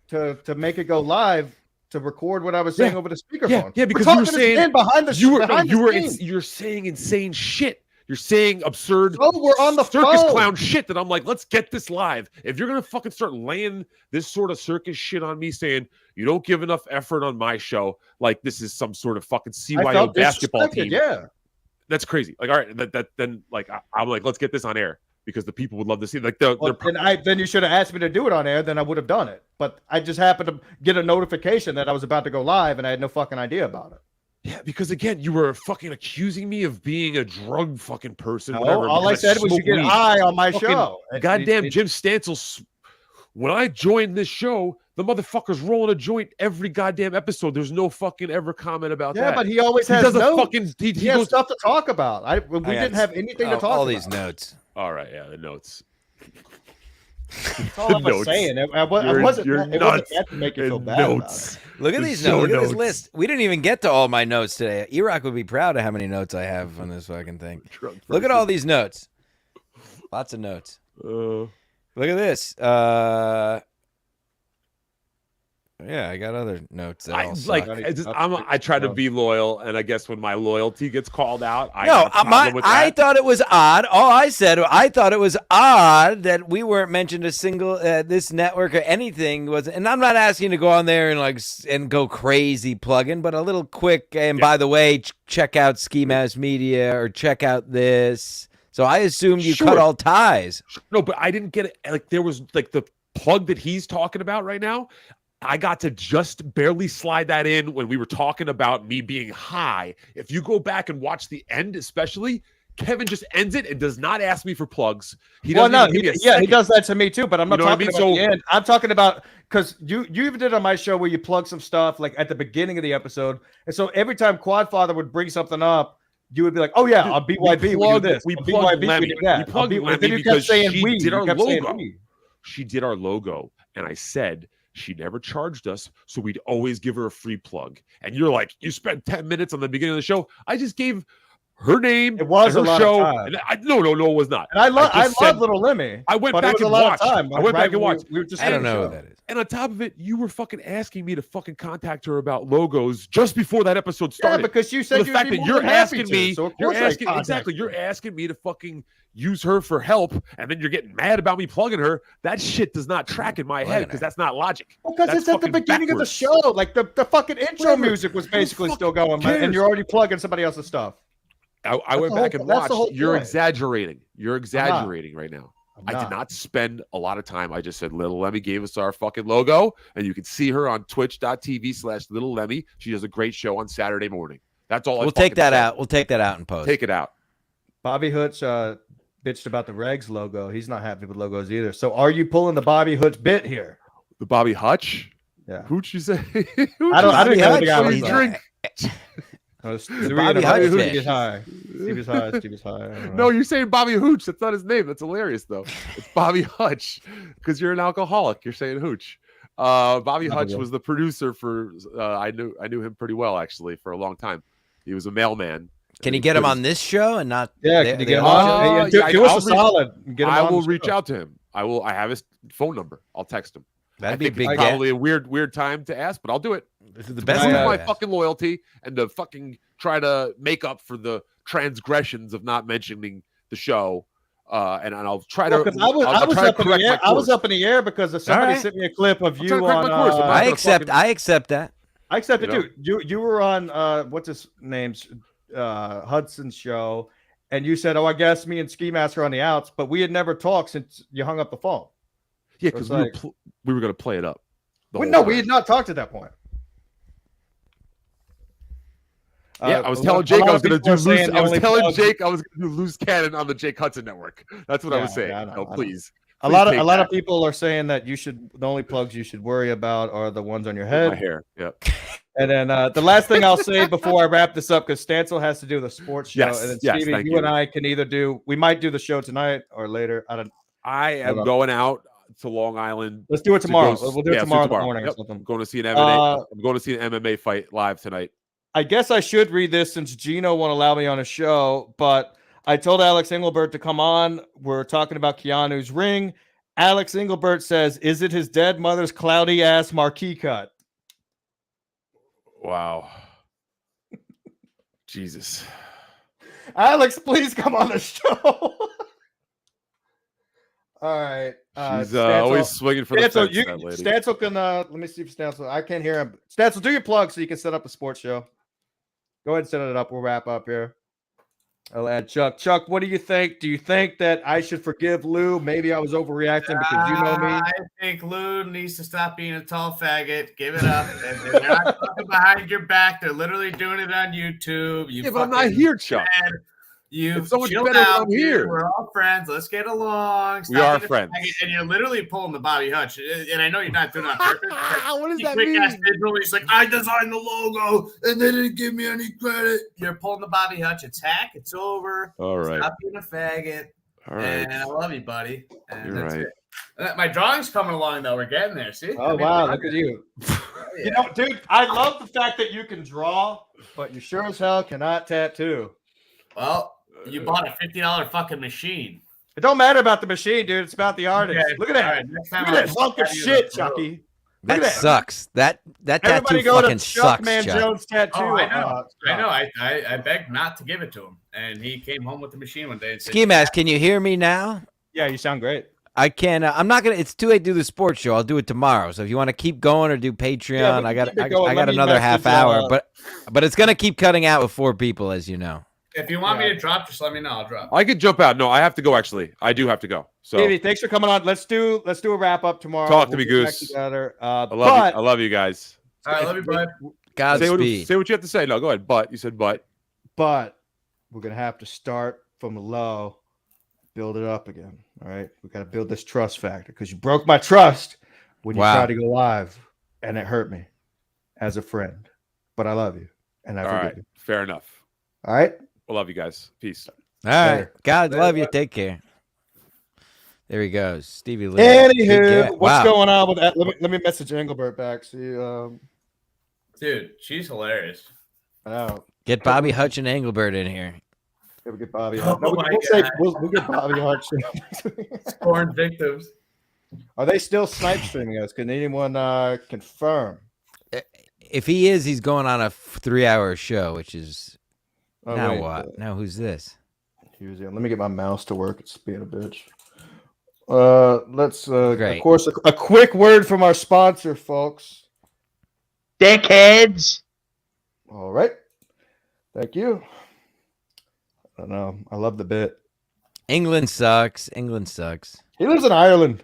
to make it go live to record what I was saying over the speakerphone. Yeah, because you were saying behind the you're saying insane shit. You're saying absurd. Oh, we're on the circus phone. clown shit that I'm like, let's get this live. If you're gonna fucking start laying this sort of circus shit on me, saying you don't give enough effort on my show, like this is some sort of fucking CYO basketball team. Yeah, that's crazy. Like, all right, then like I'm like, let's get this on air because the people would love to see. Like, then you should have asked me to do it on air. Then I would have done it. But I just happened to get a notification that I was about to go live, and I had no fucking idea about it. Yeah, because again, you were fucking accusing me of being a drug fucking person. No, whatever, all I said was you get high on my show. Goddamn Jim Stancil. When I joined this show, the motherfucker's rolling a joint every goddamn episode. There's no fucking ever comment about that. Yeah, but he always has notes. He has stuff to talk about. We didn't have anything to talk about. All these notes. All right, yeah, the notes. That's all I was saying. It wasn't meant to make you feel bad notes. about it. Look at these notes. Look at this list. We didn't even get to all my notes today. E-Rock would be proud of how many notes I have on this fucking thing. Look at all these notes. Lots of notes. Look at this. Yeah, I got other notes. I try to be loyal, and I guess when my loyalty gets called out, I thought it was odd. All I said, I thought it was odd that we weren't mentioned a single this network or anything was. And I'm not asking you to go on there and go crazy plugging, but a little quick. And by the way, check out Ski Mask Media or check out this. So I assumed you cut all ties. No, but I didn't get it. Like there was like the plug that he's talking about right now. I got to just barely slide that in when we were talking about me being high. If you go back and watch the end, especially, Kevin just ends it and does not ask me for plugs. He does that to me too. But I'm not talking about the end. I'm talking about because you even did on my show where you plug some stuff like at the beginning of the episode, and so every time Quadfather would bring something up, you would be like, "Oh yeah, on BYB we do this. We plugged Lemmy. We plugged Lemmy because she did our logo. She did our logo, and I said. She never charged us, so we'd always give her a free plug. And you're like, you spent 10 minutes on the beginning of the show. I just gave her name, It was and a her lot of show. time. And no, it was not. And I just love said- Little Lemmy. I went but back it was and a lot watched. of time. I went back and watched. We were just I don't saying know the who show. that is. And on top of it, you were fucking asking me to fucking contact her about logos just before that episode Yeah, started. because you So said the you'd fact be that more you're than happy asking to, me, so of you're course I asking contacted exactly, you. you're asking me to fucking use her for help, and then you're getting mad about me plugging her. That shit does not track in my head because that's not logic. Because That's it's at the fucking beginning backwards. of the show. Like the fucking intro Whatever. music was basically Who still going, cares? and you're already plugging somebody else's stuff. I went back and that's the watched. whole You're point. exaggerating. You're exaggerating right now. I did not. not spend a lot of time. I just said Little Lemmy gave us our fucking logo, and you can see her on twitch.tv/Little Lemmy. She does a great show on Saturday morning. That's all. We'll take that out. We'll take that out in post. Take it out. Bobby Hutch bitched about the Regs logo. He's not happy with logos either. So are you pulling the Bobby Hutch bit here? The Bobby Hutch? Yeah. Hooch, you say? I don't know the guy What do was you drink? Bobby Hutch Stevie's fish. high. Stevie's high. Stevie's high. I don't No, know. you're saying Bobby Hooch. That's not his name. That's hilarious, though. It's Bobby Hutch because you're an alcoholic. You're saying Hooch. Bobby Hutch was the producer for. I knew him pretty well actually for a long time. He was a mailman. Can you get him on this show and not? Yeah, the- can you the get him other on? show? Hey, do us a solid. and Get him I on will the reach show. out to him. I have his phone number. I'll text him. That'd I be a think big it's get. probably a weird time to ask, but I'll do it. This is the To best prove time my to ask. fucking loyalty and to fucking try to make up for the transgressions of not mentioning the show. And I'll try to. Because I was try to up in correct the my air. I was course. up in the air because somebody right. sent me a clip of you trying to correct on. my course. I'm not I gonna accept. fucking- I accept that. I accept it You know? too. You were on what's his name's Hudson's show, and you said, "Oh, I guess me and Ski Mask are on the outs," but we had never talked since you hung up the phone. Yeah, It was because like- we were going to play it up. the whole No, time. we had not talked at that point. Yeah, I was telling a Jake lot I was of going to people do are loose. saying the I was only telling plug- Jake I was going to do loose cannon on the Jake Hudson network. That's what I was saying. Yeah, I know, No, I know. please. A Please lot take of that. people are saying that the only plugs you should worry about are the ones on your My head. hair. Yep. And then the last thing I'll say before I wrap this up, because Stancil has to do the sports show, Yes, and then yes, Stevie, thank you you. and I can either we might do the show tonight or later. I am Hold on. going out to Long Island. Let's do it to tomorrow. go- We'll do it yeah, tomorrow in the tomorrow. morning or Yep. something. I'm going to see an MMA. Uh, I'm going to see an MMA fight live tonight. I guess I should read this since Gino won't allow me on a show, but I told Alex Engelbert to come on. We're talking about Keanu's ring. Alex Engelbert says, "Is it his dead mother's cloudy ass marquee cut?" Wow. Jesus. Alex, please come on the show. All right. She's Stancil- always swinging for the Stancil, fence, that lady. Stancil can let me see if Stancil. I can't hear him. Stancil, do your plug so you can set up a sports show. Go ahead and set it up. We'll wrap up here. I'll add Chuck. Chuck, what do you think? Do you think that I should forgive Lou? Maybe I was overreacting because you know me. I think Lou needs to stop being a tall faggot. Give it up. And they're not talking behind your back. They're literally doing it on YouTube. Yeah, but I'm not here, Chuck. You It's so much chill better when out, I'm dude. here. We're all friends. Let's get along. We Stop are being a friends. faggot. And you're literally pulling the Bobby Hutch. And I know you're not doing it on purpose. What does that Quick-ass mean? digital, he's like, I designed the logo, and they didn't give me any credit. You're pulling the Bobby Hutch. It's hack. It's over. All right. Stop being a faggot. All right. And I love you, buddy. And You're that's right. it. My drawing's coming along, though. We're getting there. See? Oh, wow. Look at you. You know, dude, I love the fact that you can draw, but you sure as hell cannot tattoo. Well, you bought a $50 fucking machine. It don't matter about the machine, dude. It's about the artist. Okay. Look at that. All right, next time Look at I'll that hunk of have you shit, in the Chucky. That Look at that. sucks. That Everybody tattoo go to fucking Chuck sucks, Man Chuck. Jones tattoo. Oh, I know. I know. stuff. I begged not to give it to him, and he came home with the machine one day and said, Ski Mask, can you hear me now? Yeah, you sound great. I can. I'm not gonna. It's too late to do the sports show. I'll do it tomorrow. So if you want to keep going or do Patreon, Yeah, we I can got. keep it going. I Let got me another half message, hour, but it's gonna keep cutting out with 4 people, as you know. If you want me to drop, just let me know. I'll drop. I could jump out. No, I have to go. Actually, I do have to go. So Davey, thanks for coming on. Let's do a wrap up tomorrow. Talk to me, get back Goose. Together. I love you guys. All right, love you, bud. Godspeed. Say what you have to say. No, go ahead. But you said but. But we're gonna have to start from low, build it up again. All right, we got to build this trust factor because you broke my trust when you Wow. tried to go live, and it hurt me as a friend. But I love you, and I All forgive right. you. Fair enough. All right. I love you guys. Peace. All right. Later. God Later, love you. bud. Take care. There he goes, Stevie Lee. Anywho, what's Wow. going on with that? Let me message Engelbert back. See, Dude, she's hilarious. I know. Get Bobby Hutch and Engelbert in here. Yeah, we get Bobby Oh Hart. No, my we'll get Bobby Hart. Scorned victims. Are they still snipe streaming us? Can anyone confirm? If he is, he's going on a 3-hour show, which is now wait, what? Now who's this? Let me get my mouse to work. It's being a bitch. Let's of course a quick word from our sponsor, folks. Dickheads. All right. Thank you. I don't know. I love the bit. England sucks. England sucks. He lives in Ireland.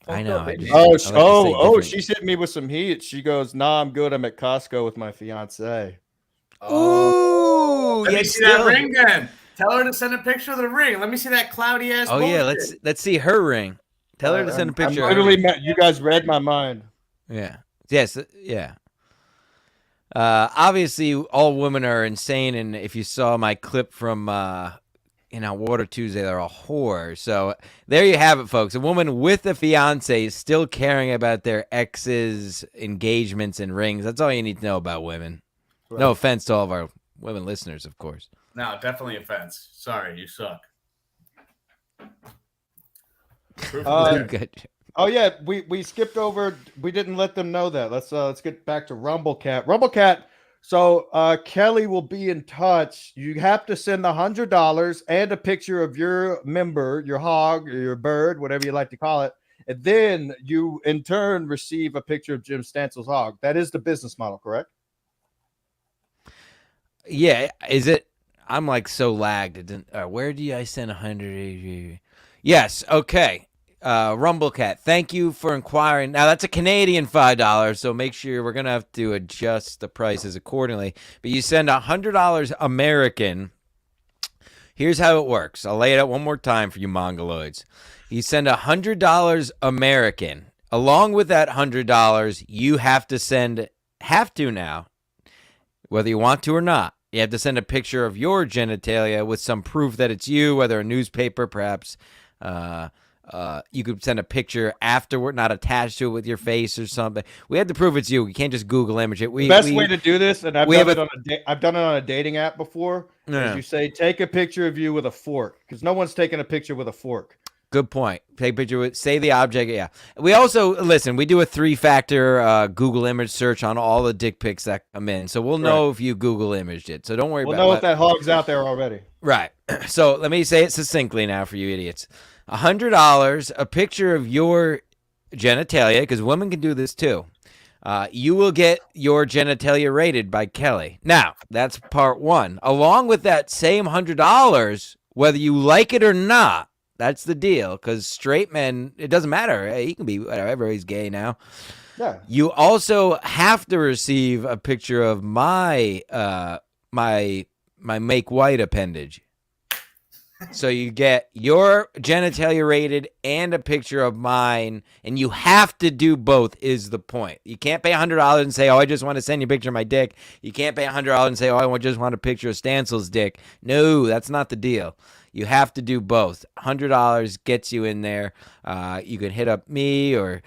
I know. She's hitting me with some heat. She goes, "Nah, I'm good. I'm at Costco with my fiance." Ooh, let me see that ring then. Tell her to send a picture of the ring. Let me see that cloudy ass. Oh yeah, let's see her ring. Tell her to send a picture. You guys read my mind. Yeah. Yes. Yeah. Obviously, all women are insane, and if you saw my clip from Water Tuesday, they're a whore. So there you have it, folks. A woman with a fiance is still caring about their ex's engagements and rings. That's all you need to know about women. Right. No offense to all of our women listeners, of course. No, definitely offense. Sorry, you suck. Oh yeah, we skipped over. We didn't let them know that. Let's get back to Rumblecat. Rumblecat. So Kelly will be in touch. You have to send $100 and a picture of your member, your hog, or your bird, whatever you like to call it, and then you in turn receive a picture of Jim Stancil's hog. That is the business model, correct? Yeah. Is it? I'm like so lagged. It didn't. Where do I send 100? Yes. Okay. Rumblecat, thank you for inquiring. Now that's a Canadian $5, so make sure we're gonna have to adjust the prices accordingly. But you send $100 American. Here's how it works. I'll lay it out one more time for you mongoloids. You send $100 American. Along with that $100, you have to now, whether you want to or not. You have to send a picture of your genitalia with some proof that it's you, whether a newspaper, perhaps. You could send a picture afterward, not attached to it with your face or something. We have to prove it's you. We can't just Google image it. The best way to do this, and I've done it on a dating app before, is you say, take a picture of you with a fork, because no one's taking a picture with a fork. Good point. Take a picture with, say the object. Yeah. We also, listen, we do a 3-factor Google image search on all the dick pics that come in. So we'll know if you Google imaged it. So don't worry about it. We'll know if that hog's out there already. Right. So let me say it succinctly now for you idiots. $100, a picture of your genitalia, because women can do this too. You will get your genitalia rated by Kelly. Now, that's part one. Along with that same $100, whether you like it or not, that's the deal, because straight men, it doesn't matter. Hey, he can be whatever. He's gay now. Yeah. You also have to receive a picture of my make white appendage. So you get your genitalia rated and a picture of mine, and you have to do both is the point. You can't pay $100 and say, oh, I just want to send you a picture of my dick. You can't pay $100 and say, oh, I just want a picture of Stancil's dick. No, that's not the deal. You have to do both. $100 gets you in there. You can hit up me or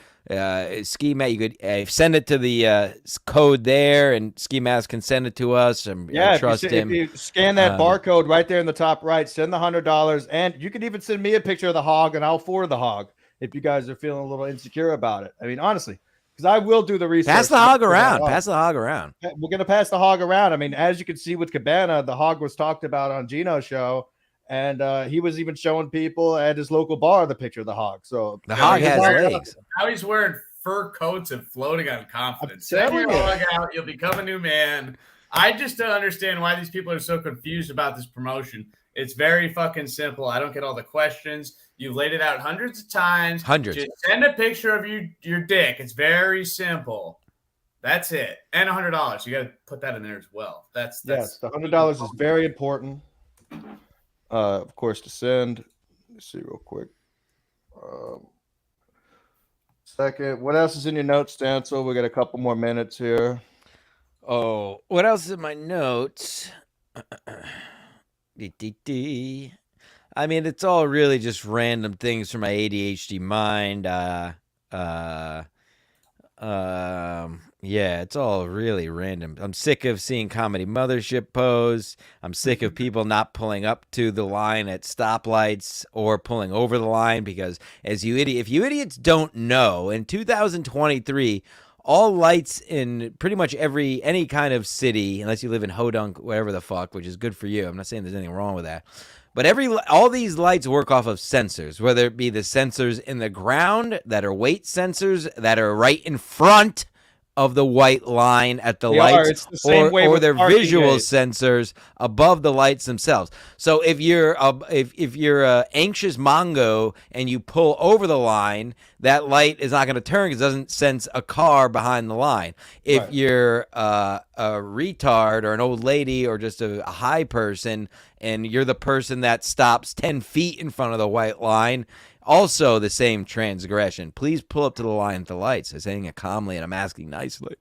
Ski Mask. You could send it to the code there, and Ski Mask can send it to us. I trust him. If you scan that barcode right there in the top right, send the $100, and you can even send me a picture of the hog, and I'll forward the hog if you guys are feeling a little insecure about it. I mean, honestly, because I will do the research. Pass the hog around. Pass the hog around. We're gonna pass the hog around. I mean, as you can see with Cabana, the hog was talked about on Gino's show. And he was even showing people at his local bar the picture of the hog. So the hog has legs. Now he's wearing fur coats and floating on confidence. Send your hog out, you'll become a new man. I just don't understand why these people are so confused about this promotion. It's very fucking simple. I don't get all the questions. You've laid it out hundreds of times. Just send a picture of your dick. It's very simple. That's it. And $100. You got to put that in there as well. That's yes. The $100 is very important. Of course, to send. Let's see real quick. Second, what else is in your notes, Stancil? We got a couple more minutes here. Oh, what else is in my notes? I mean, it's all really just random things from my ADHD mind. Yeah, it's all really random. I'm sick of seeing Comedy Mothership pose. I'm sick of people not pulling up to the line at stoplights or pulling over the line because, if you idiots don't know, in 2023, all lights in pretty much any kind of city, unless you live in Hodunk, whatever the fuck, which is good for you. I'm not saying there's anything wrong with that. But all these lights work off of sensors, whether it be the sensors in the ground that are weight sensors that are right in front of the white line at the lights, or they're visual sensors above the lights themselves. So if you're a anxious Mongo and you pull over the line, that light is not going to turn because it doesn't sense a car behind the line. If you're a retard or an old lady or just a high person and you're the person that stops 10 feet in front of the white line, also the same transgression. Please pull up to the line at the lights. I'm saying it calmly and I'm asking nicely.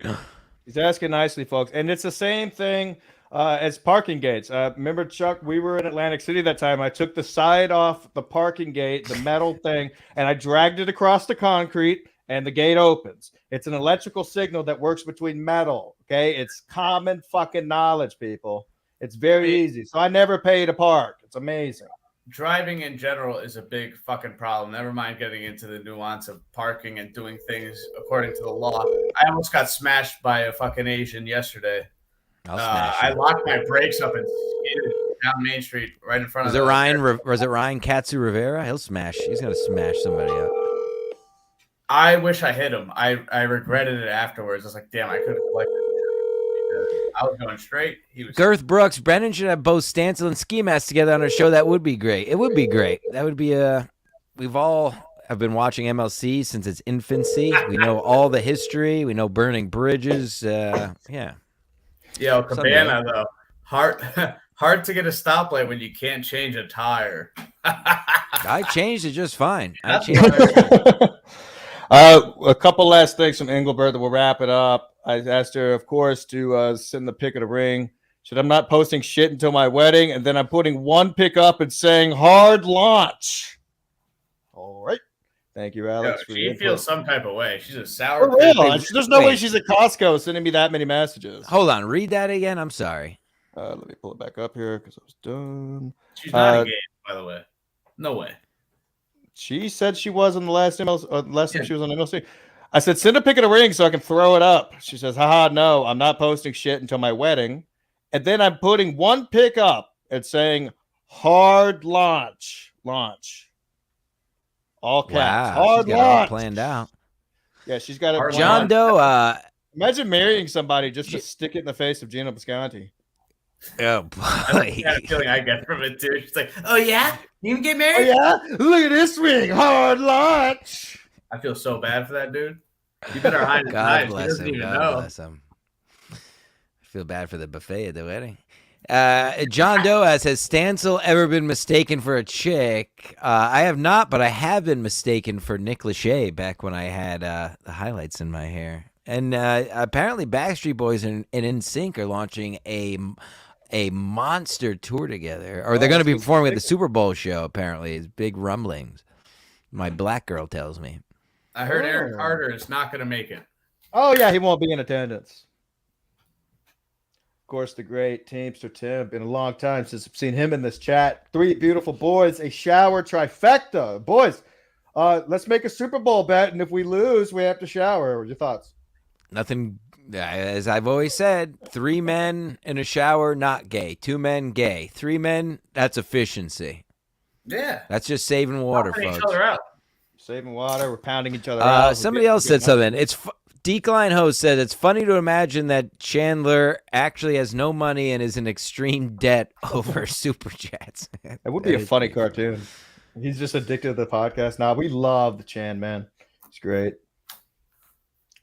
He's asking nicely, folks. And it's the same thing as parking gates. Remember, Chuck, we were in Atlantic City that time. I took the side off the parking gate, the metal thing, and I dragged it across the concrete, and the gate opens. It's an electrical signal that works between metal, okay? It's common fucking knowledge, people. It's very easy. So I never pay to park. It's amazing. Driving in general is a big fucking problem. Never mind getting into the nuance of parking and doing things according to the law. I almost got smashed by a fucking Asian yesterday. I locked my brakes up and skidded down Main Street right in front of. Was it Ryan Katsu Rivera? He's gonna smash somebody up. I wish I hit him. I regretted it afterwards. I was like, damn, I could have collected. I was going straight. He was Girth Brooks. Brennan should have both Stancil and Ski Mask together on a show. That would be great. It would be great. That would be we've all have been watching MLC since its infancy. We know all the history. We know burning bridges. Yeah. Yo, Cabana though. Hard to get a stoplight when you can't change a tire. I changed it just fine. A couple last things from Engelbert that we'll wrap it up. I asked her, of course, to send the pic of the ring. She said, I'm not posting shit until my wedding, and then I'm putting one pic up and saying hard launch. All right. Thank you, Alex. Yo, she feels some type of way. She's a sour. For real. There's no way she's at Costco sending me that many messages. Hold on. Read that again. I'm sorry. Let me pull it back up here because I was done. She's not engaged, by the way. No way. She said she was on the last MLC, last time she was on MLC. I said, send a pic of the ring so I can throw it up. She says, haha, no, I'm not posting shit until my wedding. And then I'm putting one pic up and saying hard launch. All caps. Wow, hard she's got launch. it all planned out. Yeah, she's got it. John Doe. Imagine marrying somebody just to stick it in the face of Gino Bisconti. Oh, boy. That's the kind of feeling I get from it, too. She's like, oh, yeah? You can get married? Oh, yeah? Look at this ring. Hard launch. I feel so bad for that dude. You better hide his knives. He doesn't even know. Bless him. I feel bad for the buffet at the wedding. John Doe asks, has Stancil ever been mistaken for a chick? I have not, but I have been mistaken for Nick Lachey back when I had the highlights in my hair. And apparently Backstreet Boys and NSYNC are launching a monster tour together. Or they're going to be performing at the Super Bowl show, apparently. It's big rumblings. My black girl tells me. I heard Aaron Carter is not going to make it. Oh, yeah, he won't be in attendance. Of course, the great Teamster Tim. Been a long time since I've seen him in this chat. 3 beautiful boys, a shower trifecta. Boys, let's make a Super Bowl bet, and if we lose, we have to shower. What are your thoughts? Nothing, as I've always said, 3 men in a shower, not gay. 2 men, gay. 3 men, that's efficiency. Yeah. That's just saving water, folks. Each other out. Saving water, we're pounding each other out. Somebody else said something. Decline Host said it's funny to imagine that Chandler actually has no money and is in extreme debt over Super Chats. It would be a funny cartoon. He's just addicted to the podcast. Now we love the Chan, man. It's great.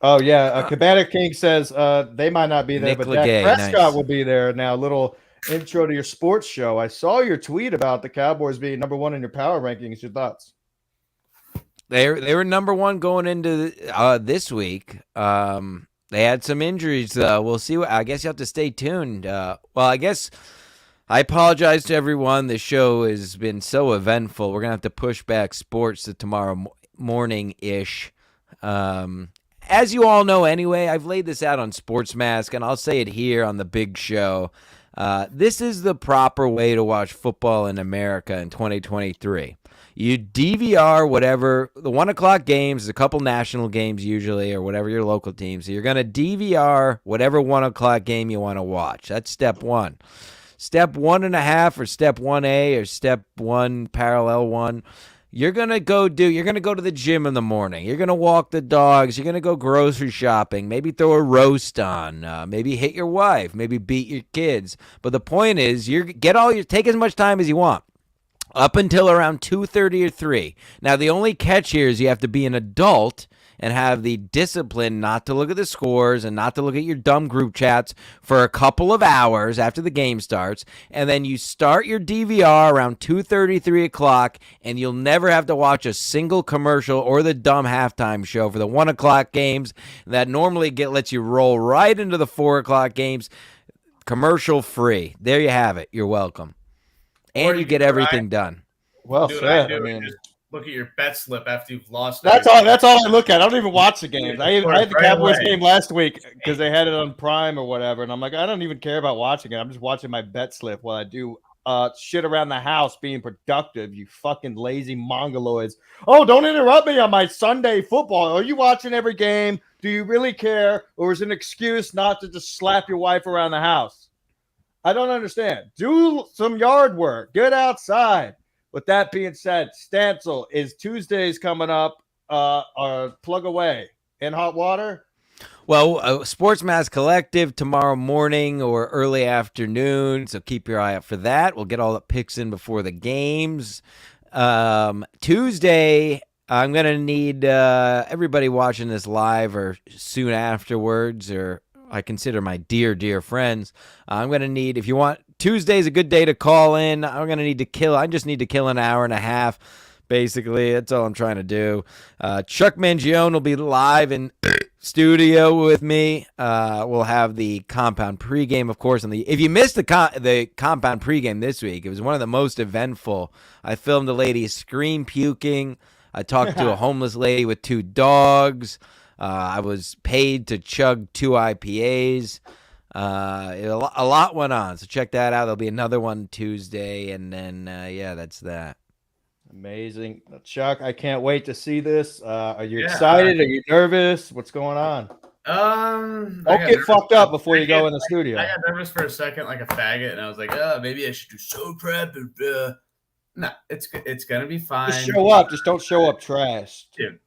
Oh yeah, Cabana King says they might not be there, but Dak Prescott will be there. Now, a little intro to your sports show. I saw your tweet about the Cowboys being number 1 in your power rankings. Your thoughts? They were number 1 going into this week. They had some injuries. We'll see. I guess you have to stay tuned. Well, I guess I apologize to everyone. The show has been so eventful. We're gonna have to push back sports to tomorrow morning ish. as you all know anyway, I've laid this out on Sports Mask, and I'll say it here on the big show. This is the proper way to watch football in America in 2023. You DVR whatever, the 1 o'clock games, a couple national games usually, or whatever your local teams. So you're going to DVR whatever 1 o'clock game you want to watch. That's step one. Step 1.5 or step 1A or step 1 parallel 1. You're going to go to the gym in the morning. You're going to walk the dogs. You're going to go grocery shopping, maybe throw a roast on, maybe hit your wife, maybe beat your kids. But the point is, take as much time as you want. Up until around 2:30 or 3. Now, the only catch here is you have to be an adult and have the discipline not to look at the scores and not to look at your dumb group chats for a couple of hours after the game starts. And then you start your DVR around 2:30, 3 o'clock, and you'll never have to watch a single commercial or the dumb halftime show for the 1 o'clock games that normally lets you roll right into the 4 o'clock games. Commercial free. There you have it. You're welcome. And you get everything done. Well said. I mean, just look at your bet slip after you've lost. That's all I look at. I don't even watch the games. I had the Cowboys game last week because they had it on Prime or whatever, and I'm like, I don't even care about watching it. I'm just watching my bet slip while I do shit around the house, being productive. You fucking lazy mongoloids! Oh, don't interrupt me on my Sunday football. Are you watching every game? Do you really care, or is it an excuse not to just slap your wife around the house? I don't understand. Do some yard work. Get outside. With that being said, Stancil, is Tuesdays coming up plug away in hot water? Well, Sports Mask Collective tomorrow morning or early afternoon, so keep your eye out for that. We'll get all the picks in before the games. Tuesday, I'm going to need everybody watching this live or soon afterwards, or I consider my dear, dear friends. I'm going to need, if you want, Tuesday's a good day to call in. I just need to kill an hour and a half, basically. That's all I'm trying to do. Chuck Mangione will be live in studio with me. We'll have the compound pregame, of course. If you missed the compound pregame this week, it was one of the most eventful. I filmed a lady scream puking. I talked to a homeless lady with 2 dogs. I was paid to chug 2 IPAs. A lot went on, so check that out. There'll be another one Tuesday, and then that's that. Amazing, Chuck. I can't wait to see this. Are you excited? Are you nervous? What's going on? Don't get fucked up before you go in the studio. I got nervous for a second, like a faggot, and I was like, maybe I should do show prep. No, it's gonna be fine. Just show up. Just don't show up trash, dude.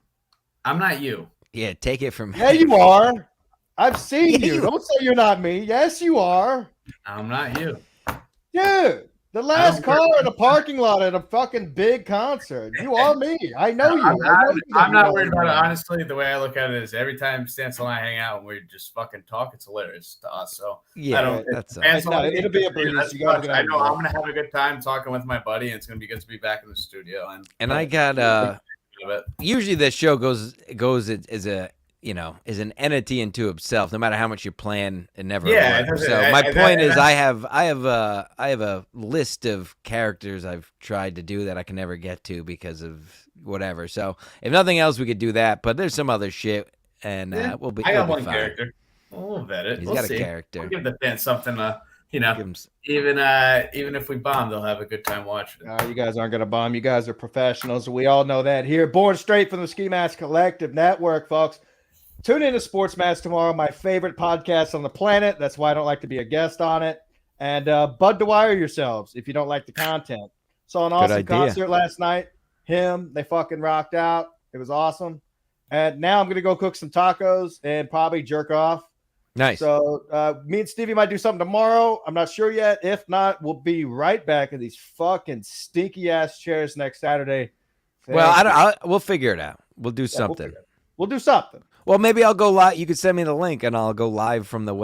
I'm not you. Yeah, take it from me. Yeah, you are. I've seen you. Don't say you're not me. Yes, you are. I'm not you. Dude, the last car in a parking lot at a fucking big concert. You are me. I know you. I'm not worried about it. Honestly, the way I look at it is every time Stancil and I hang out and we just fucking talk, it's hilarious to us. So yeah, it'll be a breeze. I know I'm gonna have a good time talking with my buddy, and it's gonna be good to be back in the studio. And I got usually this show goes as an entity into itself. No matter how much you plan, it never works. So my point is, I have a list of characters I've tried to do that I can never get to because of whatever. So if nothing else, we could do that. But there's some other shit, and we'll be. I got one fine. Character. We'll vet it. He's got a character. We'll give the fans something. Even if we bomb, they'll have a good time watching it. You guys aren't going to bomb. You guys are professionals. We all know that here. Born straight from the Ski Mask Collective Network, folks. Tune in to Sports Mask tomorrow, my favorite podcast on the planet. That's why I don't like to be a guest on it. And Bud Dwyer yourselves if you don't like the content. Saw an awesome concert last night. They fucking rocked out. It was awesome. And now I'm going to go cook some tacos and probably jerk off. Nice. So me and Stevie might do something tomorrow. I'm not sure yet. If not, we'll be right back in these fucking stinky ass chairs next Saturday. Well, we'll figure it out. We'll do something. We'll do something. Well, maybe I'll go live. You could send me the link and I'll go live from the wedding.